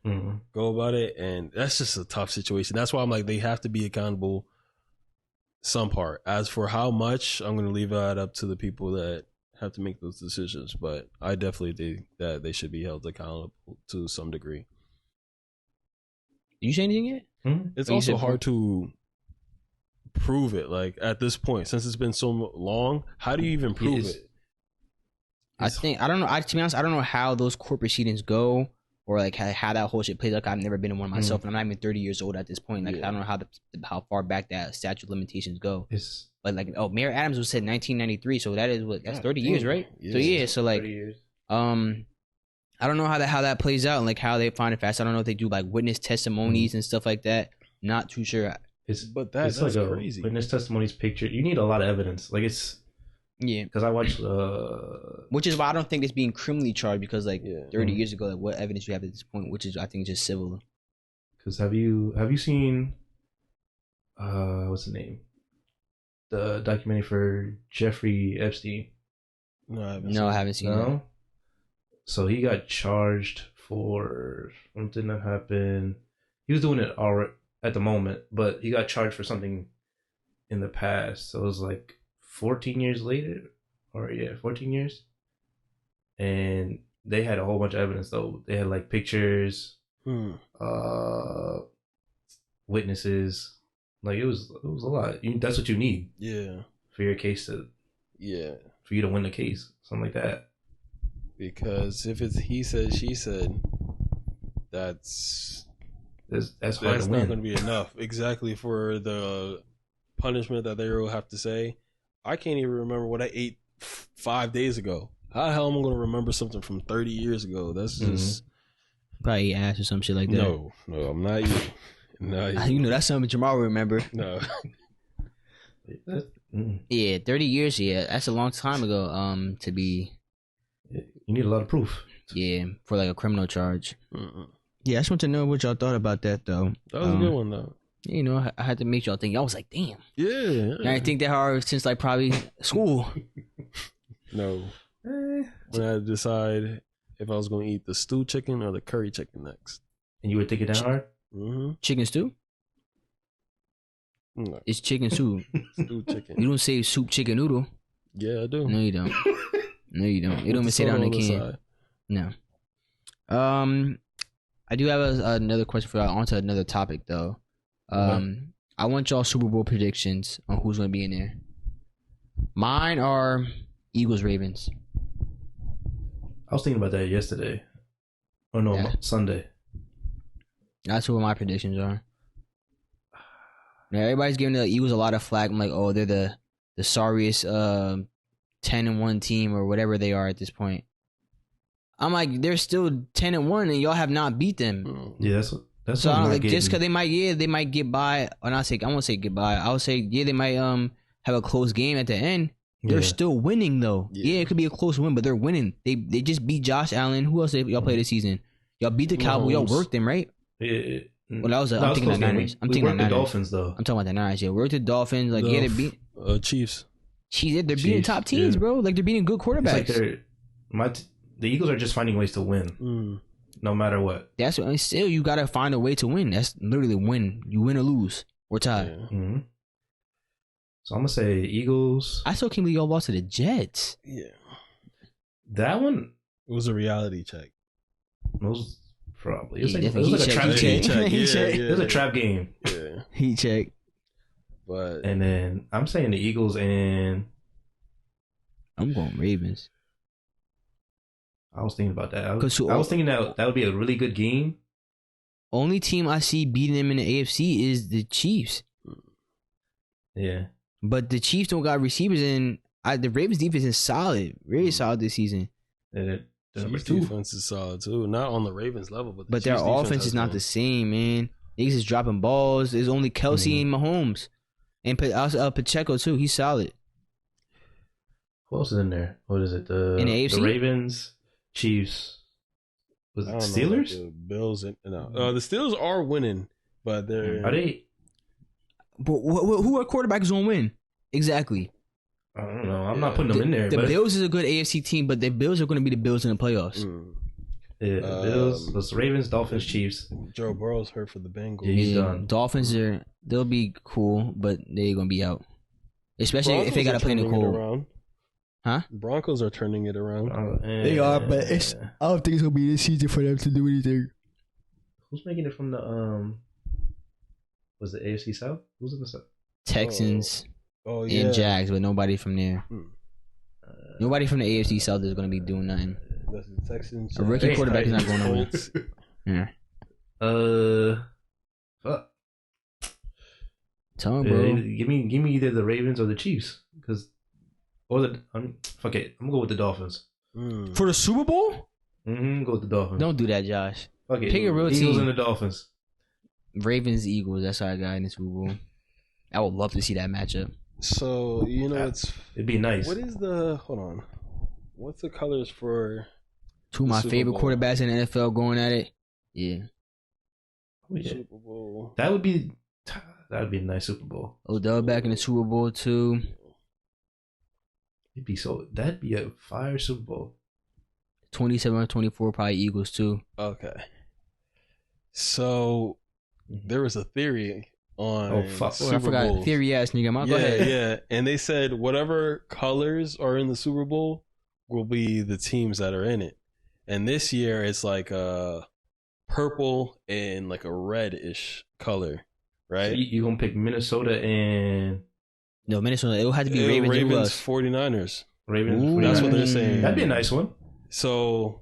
go about it? And that's just a tough situation. That's why I'm like, they have to be accountable some part. As for how much, I'm going to leave that up to the people that have to make those decisions. But I definitely think that they should be held accountable to some degree. Did you say anything yet? It's also hard to prove it. Like at this point, since it's been so long, how do you even prove it? I don't know. To be honest, I don't know how those court proceedings go, or like how that whole shit plays. Like I've never been in one myself, and I'm not even 30 years old at this point. Like I don't know how far back that statute of limitations go. But like, Mayor Adams was said 1993, so that is that's 30 years, right? So like, 30 years. I don't know how that plays out and like how they find it fast. I don't know if they do like witness testimonies and stuff like that. Not too sure. It's like crazy. Witness testimonies, picture. You need a lot of evidence. Like it's because I watched. Which is why I don't think it's being criminally charged because like 30 years ago, like what evidence you have at this point, which is I think just civil. Because have you seen what's the name? The documentary for Jeffrey Epstein. No, I haven't seen it. So he got charged for something that happened. He was doing it already at the moment, but he got charged for something in the past. So it was like 14 years later, 14 years. And they had a whole bunch of evidence though. They had like pictures, witnesses. Like it was a lot. That's what you need. Yeah. For your case to. Yeah. For you to win the case, something like that. Because if it's he said, she said, that's hard to win. That's not going to be enough. Exactly for the punishment that they will have to say. I can't even remember what I ate 5 days ago. How the hell am I going to remember something from 30 years ago? That's just probably ass or some shit like that. No, I'm not eating. You know that's something Jahmar will remember. No. Yeah, 30 years. Yeah, that's a long time ago. To be. You need a lot of proof. Yeah, for like a criminal charge. Yeah, I just want to know what y'all thought about that though. That was a good one though. You know, I had to make y'all think. I was like, damn. Yeah. I didn't think that hard since like probably school. No. When I had to decide if I was going to eat the stewed chicken or the curry chicken next. And you were thinking that hard? Mm-hmm. Chicken stew? No. It's chicken soup. Stewed chicken. You don't say soup chicken noodle. Yeah, I do. No, you don't. No, you don't. You don't even say that on the can. No. I do have another question for y'all. Onto another topic though. I want y'all Super Bowl predictions on who's going to be in there. Mine are Eagles Ravens. I was thinking about that yesterday. Oh no, Sunday. That's what my predictions are. Now everybody's giving the Eagles a lot of flack. I'm like, oh, they're the sorriest 10-1 team or whatever they are at this point. I'm like, they're still 10-1, and y'all have not beat them. Yeah, that's so. I don't, like just because they might get by. Or not say I won't say get by. I would say they might have a close game at the end. They're still winning though. Yeah, it could be a close win, but they're winning. They just beat Josh Allen. Who else did y'all play this season? Y'all beat the Cowboys. Y'all worked them, right? Well, that was. I'm thinking the Niners. I'm thinking the Dolphins though. I'm talking about the Niners. Yeah, worked the Dolphins. Like they beat Chiefs. They're beating top teams, bro. Like they're beating good quarterbacks. Like the Eagles are just finding ways to win, no matter what. That's what. Still, you gotta find a way to win. That's literally win. You win or lose or tie. Yeah. Mm-hmm. So I'm gonna say Eagles. I still can't believe y'all lost to the Jets. Yeah, that one was a reality check. It was probably. It was like a trap game. It was a trap game. Yeah, heat check. But and then I'm saying the Eagles and I'm going Ravens. I was thinking about that. I was thinking that would be a really good game. Only team I see beating them in the AFC is the Chiefs. Yeah. But the Chiefs don't got receivers, and the Ravens defense is solid. Really solid this season. The Chiefs defense is solid too. Not on the Ravens level, but their offense is not the same, man. Niggas is dropping balls. There's only Kelsey and Mahomes. And Pacheco too. He's solid. Who else is in there? What is it? In the AFC? The Ravens, Chiefs. Was it Steelers? Like the Bills. The Steelers are winning, but they're... Are they... But who are quarterbacks gonna win? Exactly. I don't know. I'm not putting them in there. The Bills is a good AFC team, but the Bills are going to be the Bills in the playoffs. Yeah, Bills, the Ravens, Dolphins, Chiefs. Joe Burrow's hurt for the Bengals. Yeah, he's done. Dolphins they'll be cool, but they're gonna be out. Especially if they gotta play in the cold. Huh? Broncos are turning it around. They are, but I don't think it's gonna be this season for them to do anything. Who's making it from the was it AFC South? Who's in the South? Texans. And Jags, but nobody from there. Nobody from the AFC South is going to be doing nothing. That's the Texans. A rookie quarterback is not going nowhere. Fuck. Tell him, bro. Give me either the Ravens or the Chiefs, fuck it. I'm gonna go with the Dolphins for the Super Bowl. Go with the Dolphins. Don't do that, Josh. Fuck it. Pick a real Eagles team. Eagles and the Dolphins. Ravens, Eagles. That's our guy in the Super Bowl. I would love to see that matchup. So it'd be nice. Hold on? What's the colors for two of my favorite quarterbacks in the NFL going at it? Yeah. Super Bowl. That'd be a nice Super Bowl. Odell back in the Super Bowl too. That'd be a fire Super Bowl. 27 or 24, probably Eagles too. Okay. So there was a theory on Super I forgot. Bowl. Theory ass nigga. Go ahead. Yeah. And they said whatever colors are in the Super Bowl will be the teams that are in it. And this year it's like a purple and like a reddish color, right? So you gonna pick Minnesota and no, Minnesota. It will have to be Ravens 49ers. Ravens. Ooh, 49ers. That's what they're saying. That'd be a nice one. So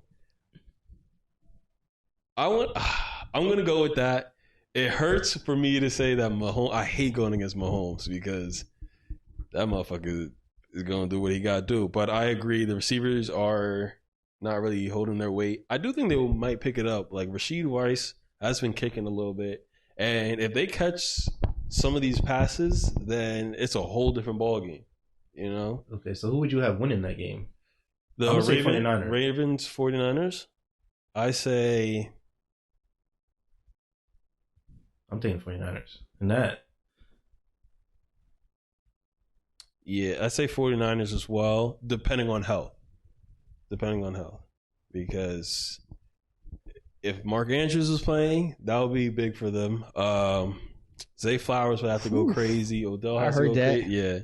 I'm gonna go with that. It hurts for me to say that Mahomes. I hate going against Mahomes because that motherfucker is gonna do what he gotta do. But I agree, the receivers are not really holding their weight. I do think they might pick it up. Like Rashid Rice has been kicking a little bit, and if they catch some of these passes, then it's a whole different ball game. You know? Okay, so who would you have winning that game? The 49ers. Ravens 49ers. I say. I'm thinking 49ers. And that. Yeah, I say 49ers as well, depending on health. Because if Mark Andrews is playing, that would be big for them. Zay Flowers would have to go crazy. Odell has to go crazy. Yeah.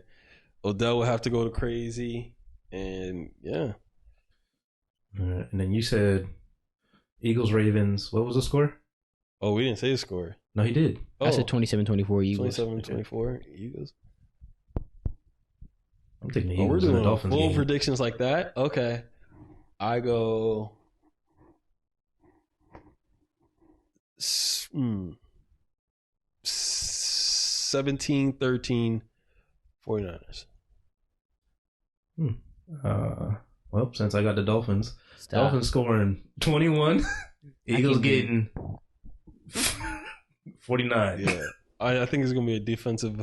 Odell would have to go to crazy. And yeah. And then you said Eagles, Ravens. What was the score? Oh, we didn't say the score. No, he did. I said 27-24 Eagles. 27-24 Eagles. I'm thinking the Eagles and the Dolphins full game. predictions like that? Okay. I go 17-13 49ers. Well, since I got the Dolphins, Dolphins scoring 21. Eagles getting 49. Yeah, I think it's gonna be a defensive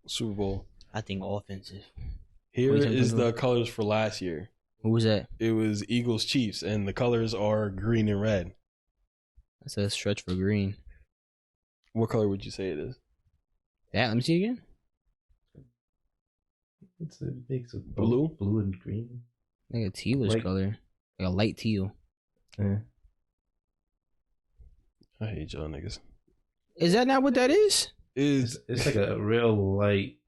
Super Bowl. I think offensive. Here is the colors for last year. Who was that? It was Eagles Chiefs, and the colors are green and red. That's a stretch for green. What color would you say it is? That, let me see again. It's a mix of blue and green. Like a tealish color. Like a light teal. Yeah. I hate y'all niggas. Is that not what that is? It's like a real light.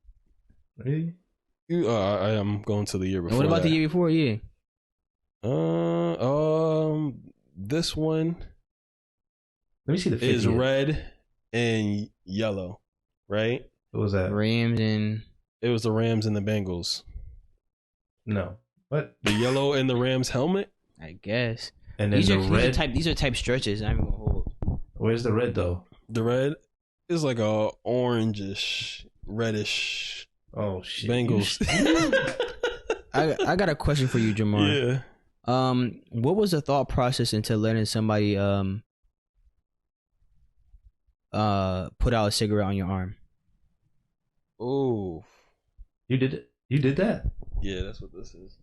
Really? I am going to the year before. And what about the year before? Yeah. This one. Let me see the 50th. Is red and yellow, right? What was that? Rams and it was the Rams and the Bengals. No, what? The yellow and the Rams helmet. I guess. And then red. These are type stretches. I'm gonna hold. Where's the red though? The red is like a orangish, reddish. Oh shit! Bengals. I got a question for you, Jahmar. Yeah. What was the thought process into letting somebody put out a cigarette on your arm? Oh, you did it. You did that. Yeah, that's what this is.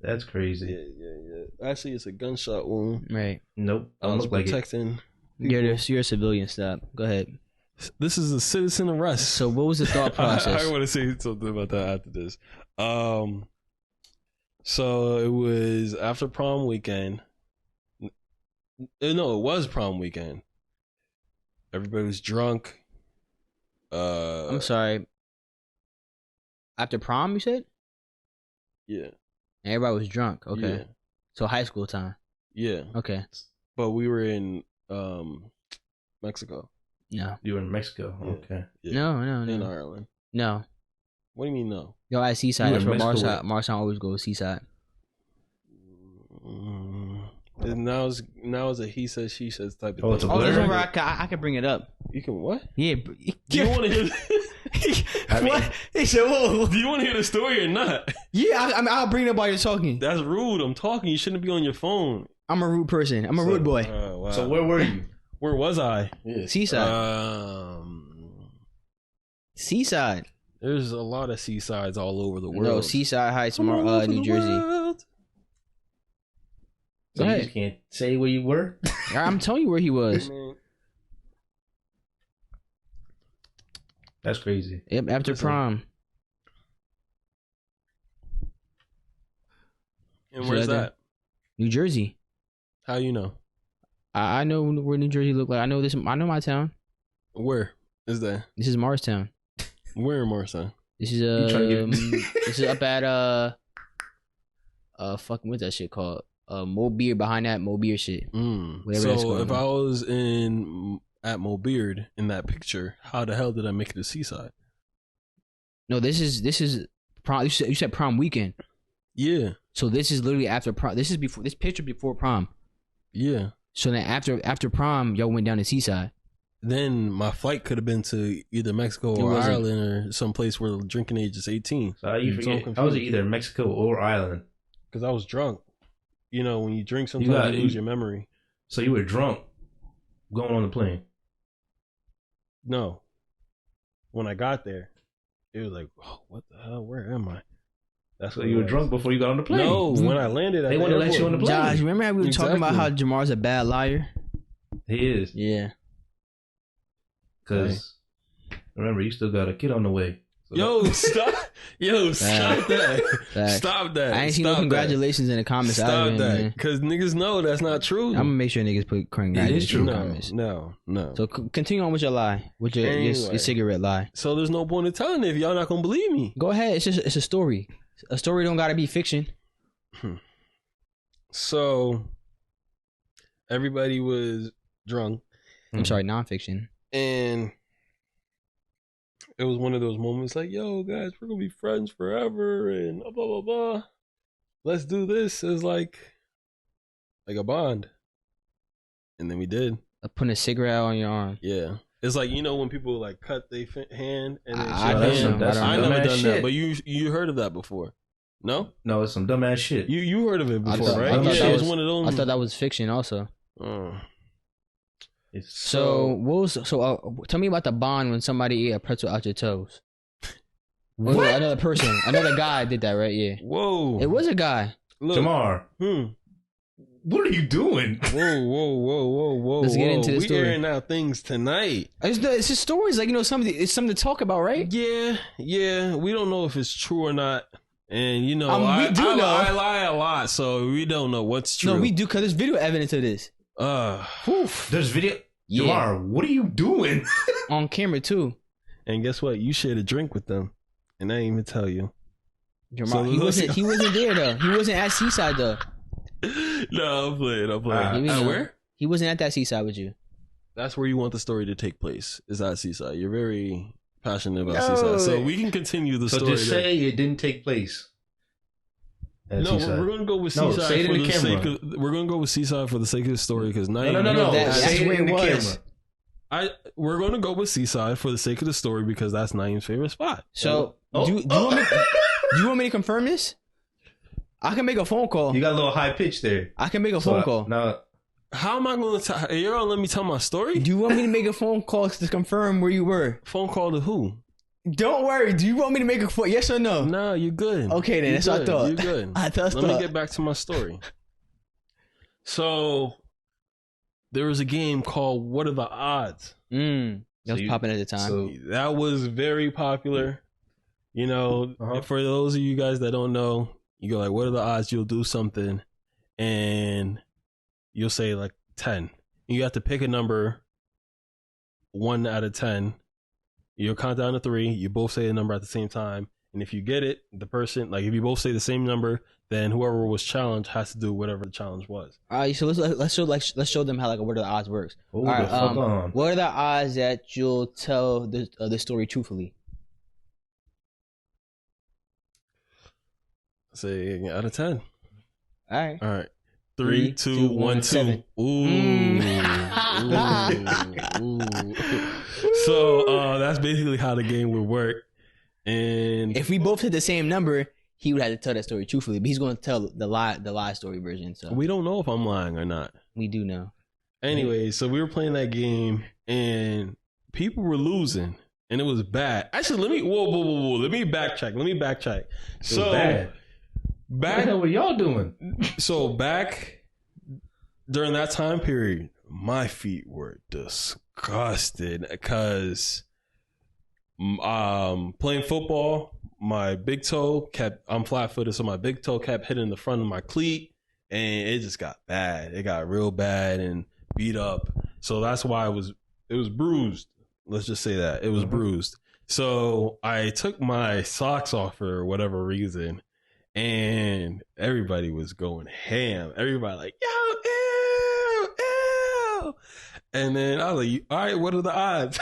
That's crazy. Yeah. Actually, it's a gunshot wound. Right. Nope. I was protecting. You're a civilian. Stop. Go ahead. This is a citizen arrest. So, what was the thought process? I want to say something about that after this. So it was after prom weekend. No, it was prom weekend. Everybody was drunk. I'm sorry. After prom, you said? Yeah. Everybody was drunk. Okay. Yeah. So high school time. Yeah. Okay. But we were in Mexico. No. You were in Mexico. Yeah. Okay. Yeah. No. In Ireland. No. What do you mean no? Yo, at Seaside. That's where Mexico Marsan always goes. Seaside. And now it's a he says she says type of Oh, thing. it's a There's blur? one where I can bring it up. You can what? Yeah. Do you want to hear? What? He said, whoa. Do you want to hear the story or not? Yeah, I'll bring it up while you're talking. That's rude. I'm talking. You shouldn't be on your phone. I'm a rude person. I'm a rude boy. Wow. So where were you? Where was I? Yeah. Seaside. Seaside. There's a lot of seasides all over the world. No, Seaside Heights, New Jersey. So Go you ahead. just can't say where you were? I'm telling you where he was. That's crazy. Yep, after prom. And where's that? New Jersey. How you know? I know where New Jersey look like. I know this. I know my town. Where is that? This is Morristown. Where in Morristown? This is this is up at fucking what's that shit called? Mobeard, behind that Mobeard shit. Whatever that's So called. if I was at Mobeard in that picture, how the hell did I make it to Seaside? No, this is prom. You said prom weekend. Yeah. So this is literally after prom. This picture before prom. Yeah. So then after prom, y'all went down to Seaside. Then my flight could have been to either Mexico or Ireland or some place where the drinking age is 18. So how you forget? I was either Mexico or Ireland. Because I was drunk. You know, when you drink, sometimes you lose your memory. So you were drunk going on the plane? No. When I got there, it was like, oh, what the hell? Where am I? That's So you were drunk before you got on the plane? No, when I landed, they want to let you on the plane. Josh, remember how we were talking about how Jamar's a bad liar? He is. Yeah. Because remember, you still got a kid on the way. So Yo, stop! Yo, stop that! Stop that! I ain't seen no congratulations in the comments. Stop that! Because niggas know that's not true. I'm gonna make sure niggas put congratulations in the comments. No. So continue on with your lie, with your cigarette lie. So there's no point in telling it if y'all not gonna believe me. Go ahead. It's a story. A story don't gotta be fiction. So everybody was drunk. I'm sorry, nonfiction. And it was one of those moments like, yo, guys, we're going to be friends forever and blah, blah, blah. Let's do this as like a bond. And then we did. Putting a cigarette on your arm. Yeah. It's like, you know, when people like cut their hand and then I shake hands. I never done shit. that, but you heard of that before. No, it's some dumbass shit. You heard of it before, right? Yeah, it was one of those. I thought that was fiction also. So tell me about the bond when somebody ate a pretzel out your toes. what? Another person, another guy did that, right? Yeah. Whoa. It was a guy. Look. Jamar. What are you doing? Whoa. Let's get into the we story. airing out things tonight. It's just stories, like, it's something to talk about, right? Yeah. We don't know if it's true or not. And, we do know. I lie a lot, so we don't know what's true. No, we do, because there's video evidence of this. There's video. Yeah. Jamar, what are you doing? On camera, too. And guess what? You shared a drink with them, and I didn't even tell you. Jamar, So he wasn't there, though. He wasn't at Seaside, though. No, I'm playing. Where? He wasn't at that Seaside with you. That's where you want the story to take place, is at Seaside. You're very passionate about Seaside. So we can continue the story. So just say it didn't take place. No, we're going to go with Seaside say it for in the the sake camera. of, we're going to go with Seaside for the sake of the story, because now No. That's Say where it in it the was. camera. We're going to go with Seaside for the sake of the story, because that's Naeem's favorite spot. So, do you want me to confirm this? I can make a phone call. You got a little high pitch there. I can make a phone call. Now, How am I going to tell? You're going to let me tell my story? Do you want me to make a phone call to confirm where you were? Phone call to who? Don't worry. Do you want me to make a phone? Yes or no? No, you're good. Okay, then. You're That's what I thought. You're good. Let me get back to my story. So, there was a game called What Are the Odds? That was popping at the time. So, That was very popular. You know, for those of you guys that don't know, you go like, what are the odds you'll do something? And you'll say like 10. You have to pick a number 1 out of 10. You'll count down to 3. You both say the number at the same time. And if you get it, the person, like if you both say the same number, then whoever was challenged has to do whatever the challenge was. All right, so let's show them how like what are the odds works. Hold All right, the fuck on. what are the odds that you'll tell the story truthfully? Say out of 10. All right. 3, 2, 1, 2. 7. Ooh. So that's basically how the game would work. And if we both hit the same number, he would have to tell that story truthfully, but he's going to tell the lie story version. So we don't know if I'm lying or not. We do know. Anyway, so we were playing that game and people were losing and it was bad. Actually, let me backtrack. So bad. What the hell were y'all doing? So back during that time period, my feet were disgusted because playing football, my big toe I'm flat-footed, so my big toe kept hitting the front of my cleat and it just got bad. It got real bad and beat up. So that's why it was bruised. Let's just say that. It was bruised. So I took my socks off for whatever reason. And everybody was going ham. Everybody like, yo, ew. And then I was like, all right, what are the odds?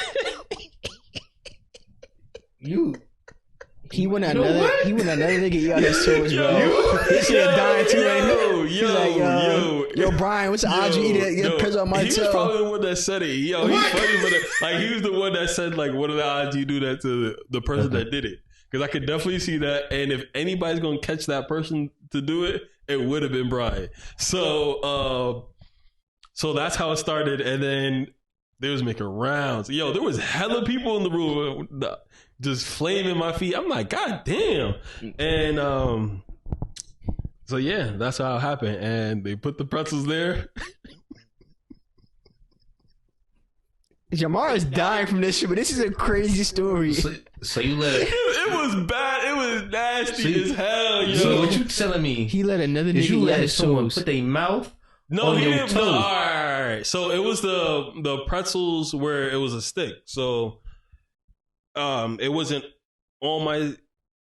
He went another nigga eat out his toes, bro. He should have died too. Yo, Brian, what's the odds you eat your pretzel on my toe? He was probably the one that said it. Yo, he's funny, but like he was the one that said like, what are the odds you do that to the person that did it? Because I could definitely see that. And if anybody's going to catch that person to do it, it would have been Brian. So that's how it started. And then they was making rounds. Yo, there was hella people in the room just flaming my feet. I'm like, God damn. And so, yeah, that's how it happened. And they put the pretzels there. Jamar is dying from this shit, but this is a crazy story. So you let it was bad. It was nasty as hell, yo. So what you telling me? He let another nigga you eat let his someone toes. put their mouth No, on he your didn't. toes? No, all right. So it was the pretzels where it was a stick. So it wasn't on my.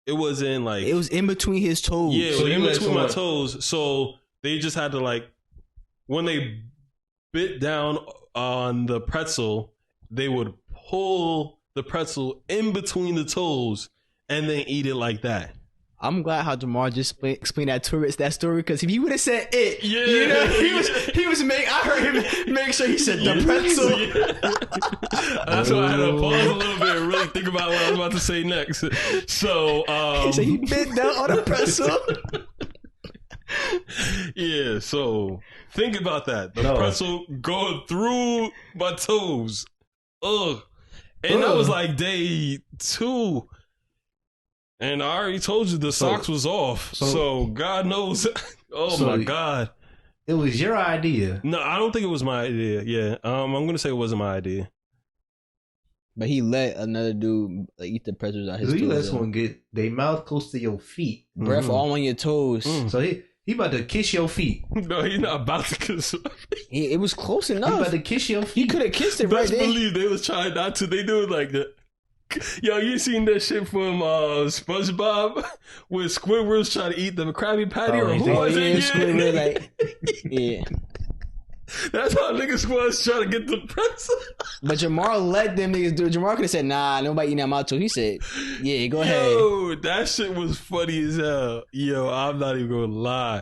It wasn't like It was in between his toes. yeah, So it you was in let between my someone- toes. So they just had to like when they bit down on the pretzel, they would pull the pretzel in between the toes and then eat it like that. I'm glad how Jahmar just explained that story because if he would have said it, you know, he was making. I heard him make sure he said the pretzel. Yeah. That's why I had to pause a little bit and really think about what I was about to say next. So he said he bit down on the pretzel. Yeah, so think about that. The pretzel going through my toes. Ugh. And that was like day 2. And I already told you the socks was off. So God knows. My God. It was your idea. No, I don't think it was my idea. Yeah. I'm going to say it wasn't my idea. But he let another dude eat the pretzels out his toes. You let someone get their mouth close to your feet. Breath all on your toes. So he about to kiss your feet. No, he's not about to kiss her. It was close enough. He about to kiss your feet. He could have kissed it right there. Best believe they was trying not to. They do it like that. Yo, you seen that shit from SpongeBob when Squidward's trying to eat the Krabby Patty or who was it? Squidward, like, yeah. That's how niggas was trying to get the pretzel. But Jahmar let them niggas do it. Jahmar could have said, nah, nobody eating that mouth too. He said, yeah, go ahead. Yo, that shit was funny as hell. Yo, I'm not even gonna lie.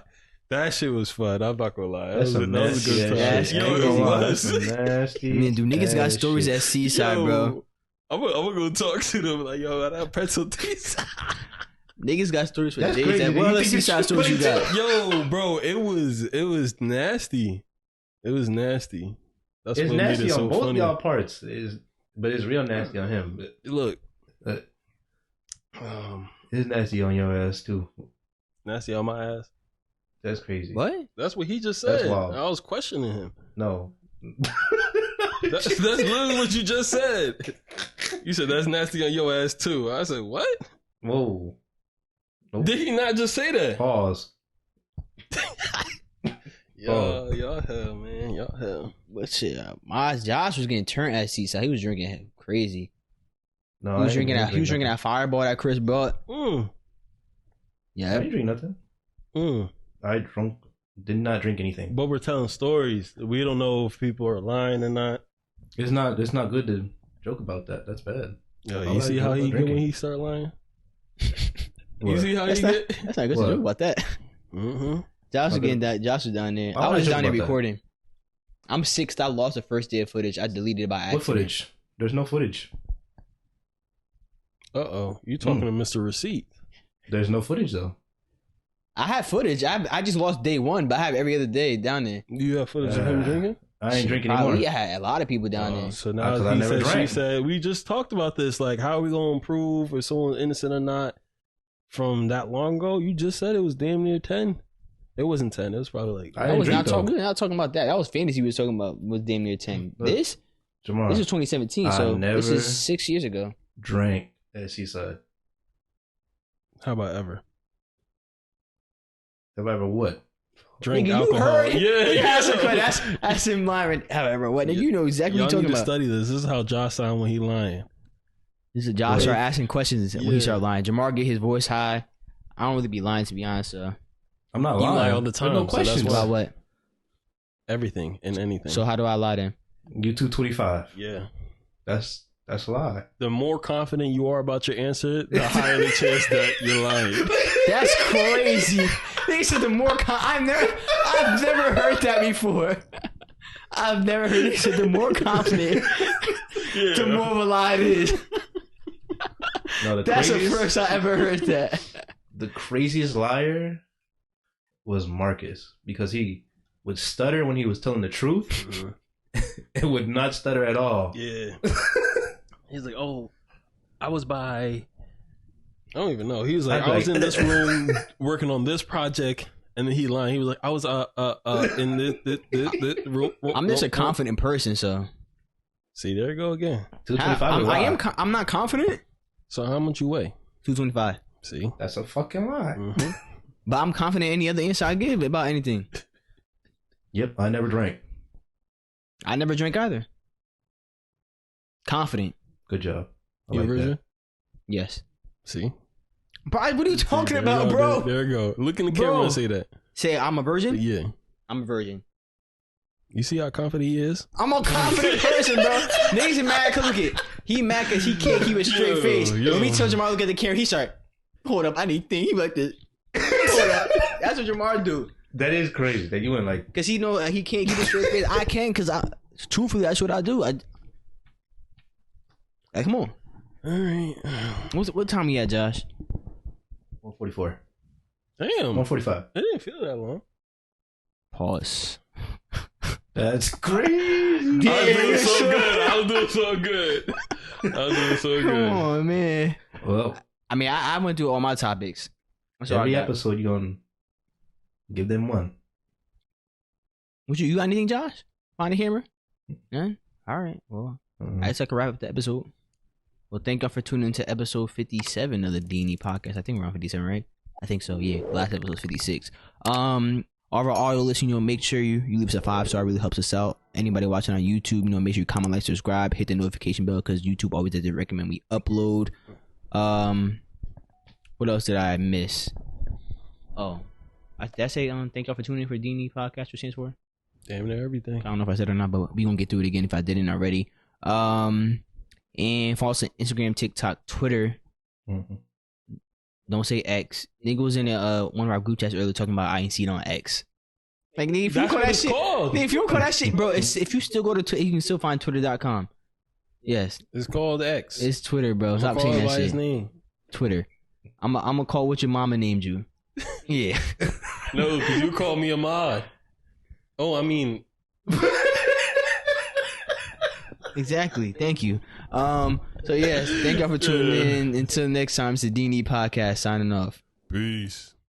That shit was fun. I'm not gonna lie. That was a good time. Yo, it was. Nasty. Man, dude, niggas got stories at Seaside, bro. I'm gonna go talk to them like, yo, that pretzel taste. Niggas got stories for That's days. crazy. What other Seaside stories you got? Yo, bro, it was nasty. It was nasty. That's it's what nasty made it on so both funny. y'all parts. But it's real nasty on him. Look, it's nasty on your ass too. nasty on my ass. That's crazy. What? That's what he just said. That's wild. I was questioning him. No. That's literally what you just said. You said that's nasty on your ass too. I said, what? Whoa. Nope. Did he not just say that? Pause. Y'all hell, man. Y'all hell. But shit, Josh was getting turned at Seaside. He was drinking crazy. No, he was drinking that Fireball that Chris brought. Yeah, I didn't drink nothing. I did not drink anything. But we're telling stories. We don't know if people are lying or not. It's not good to joke about that. That's bad. Yo, you see how he get when he start lying? You see how he get? That's not good to joke about that. Mm-hmm. Josh was getting that. Josh was down there. I was down there recording. I'm 6th. I lost the first day of footage. I deleted it by accident. What footage? There's no footage. You talking to Mr. Receipt? There's no footage though. I have footage. I just lost day 1, but I have every other day down there. You have footage of him drinking? I ain't drinking anymore. We had a lot of people down there. So now he said, she said, we just talked about this. Like, how are we going to prove if someone's innocent or not from that long ago? You just said it was damn near 10. It wasn't 10. It was probably like... we're not talking about that. That was fantasy we was talking about was damn near 10. This is 2017, so this is 6 years ago. Drank at Seaside. How about ever? Have I ever what? Drink alcohol. Yeah. That's him lying. However, what? You know exactly what you're talking about. Study this. This is how Josh sound when he lying. This is Josh start asking questions when he start lying. Jahmar get his voice high. I don't really be lying, to be honest. So I'm not lying. You lie all the time. No questions. So about what? Everything and anything. So how do I lie then? You 225. Yeah. That's a lie. The more confident you are about your answer, the higher the chance that you're lying. That's crazy. They said the more I've never heard that before. I've never heard it said the more confident, the more of a lie it is. No, that's the first I ever heard that. The craziest liar was Marcus because he would stutter when he was telling the truth. Mm-hmm. It would not stutter at all. Yeah. He's like, oh, I was by... I don't even know. He was like, I was in this room working on this project, and then he lied. He was like, I was in this room. I'm just a confident person, so. See, there you go again. 225. I'm not confident. So how much you weigh? 225. See, that's a fucking lie. Mm-hmm. But I'm confident any other answer I give about anything. Yep, I never drank. I never drank either. Confident. Good job. You like virgin? Yes. See? Bro, what are you talking about, bro? There you go. Look in the camera and say that. Say I'm a virgin? Yeah. I'm a virgin. You see how confident he is? I'm a confident person, bro. Niggas are mad because look at he mad because he can't keep a straight face. When we tell Jahmar look at the camera, he start. Hold up, I need thing. He like this. Hold up. That's what Jahmar do. That is crazy that you went like. Because he know he can't keep a straight face. I can because truthfully, that's what I do. Like, come on. All right. What time you at, Josh? 144. Damn. 145. I didn't feel that long. Pause. That's crazy. I was doing so good. Come on, man. Well, I mean, I went through all my topics. Every episode, you're going to give them one. You got anything, Josh? Find a camera? None? All right. Well, I guess I can wrap up the episode. Well, thank y'all for tuning into episode 57 of the D&E podcast. I think we're on 57, right? I think so, yeah. Last episode was 56. All of our audio listeners, make sure you leave us a 5-star. It really helps us out. Anybody watching on YouTube, make sure you comment, like, subscribe, hit the notification bell because YouTube always does recommend we upload. What else did I miss? Oh, did I say thank y'all for tuning in for D&E podcast, which stands for? Damn near everything. I don't know if I said it or not, but we gonna get through it again if I didn't already. And follow us on Instagram, TikTok, Twitter. Mm-hmm. Don't say X. Nigga was in one of our group chats earlier talking about I ain't seen on X. Like, nigga, if you call that shit, nigga, if you don't call that shit, bro, if you still go to Twitter, you can still find Twitter.com. Yes, it's called X. It's Twitter, bro. Stop saying that shit. His name. Twitter. I'm gonna call what your mama named you. Yeah. No, because you called me Ahmad. Oh, I mean. Exactly. Thank you. So yes, thank y'all for tuning in. Until next time, it's the D&E podcast signing off. Peace.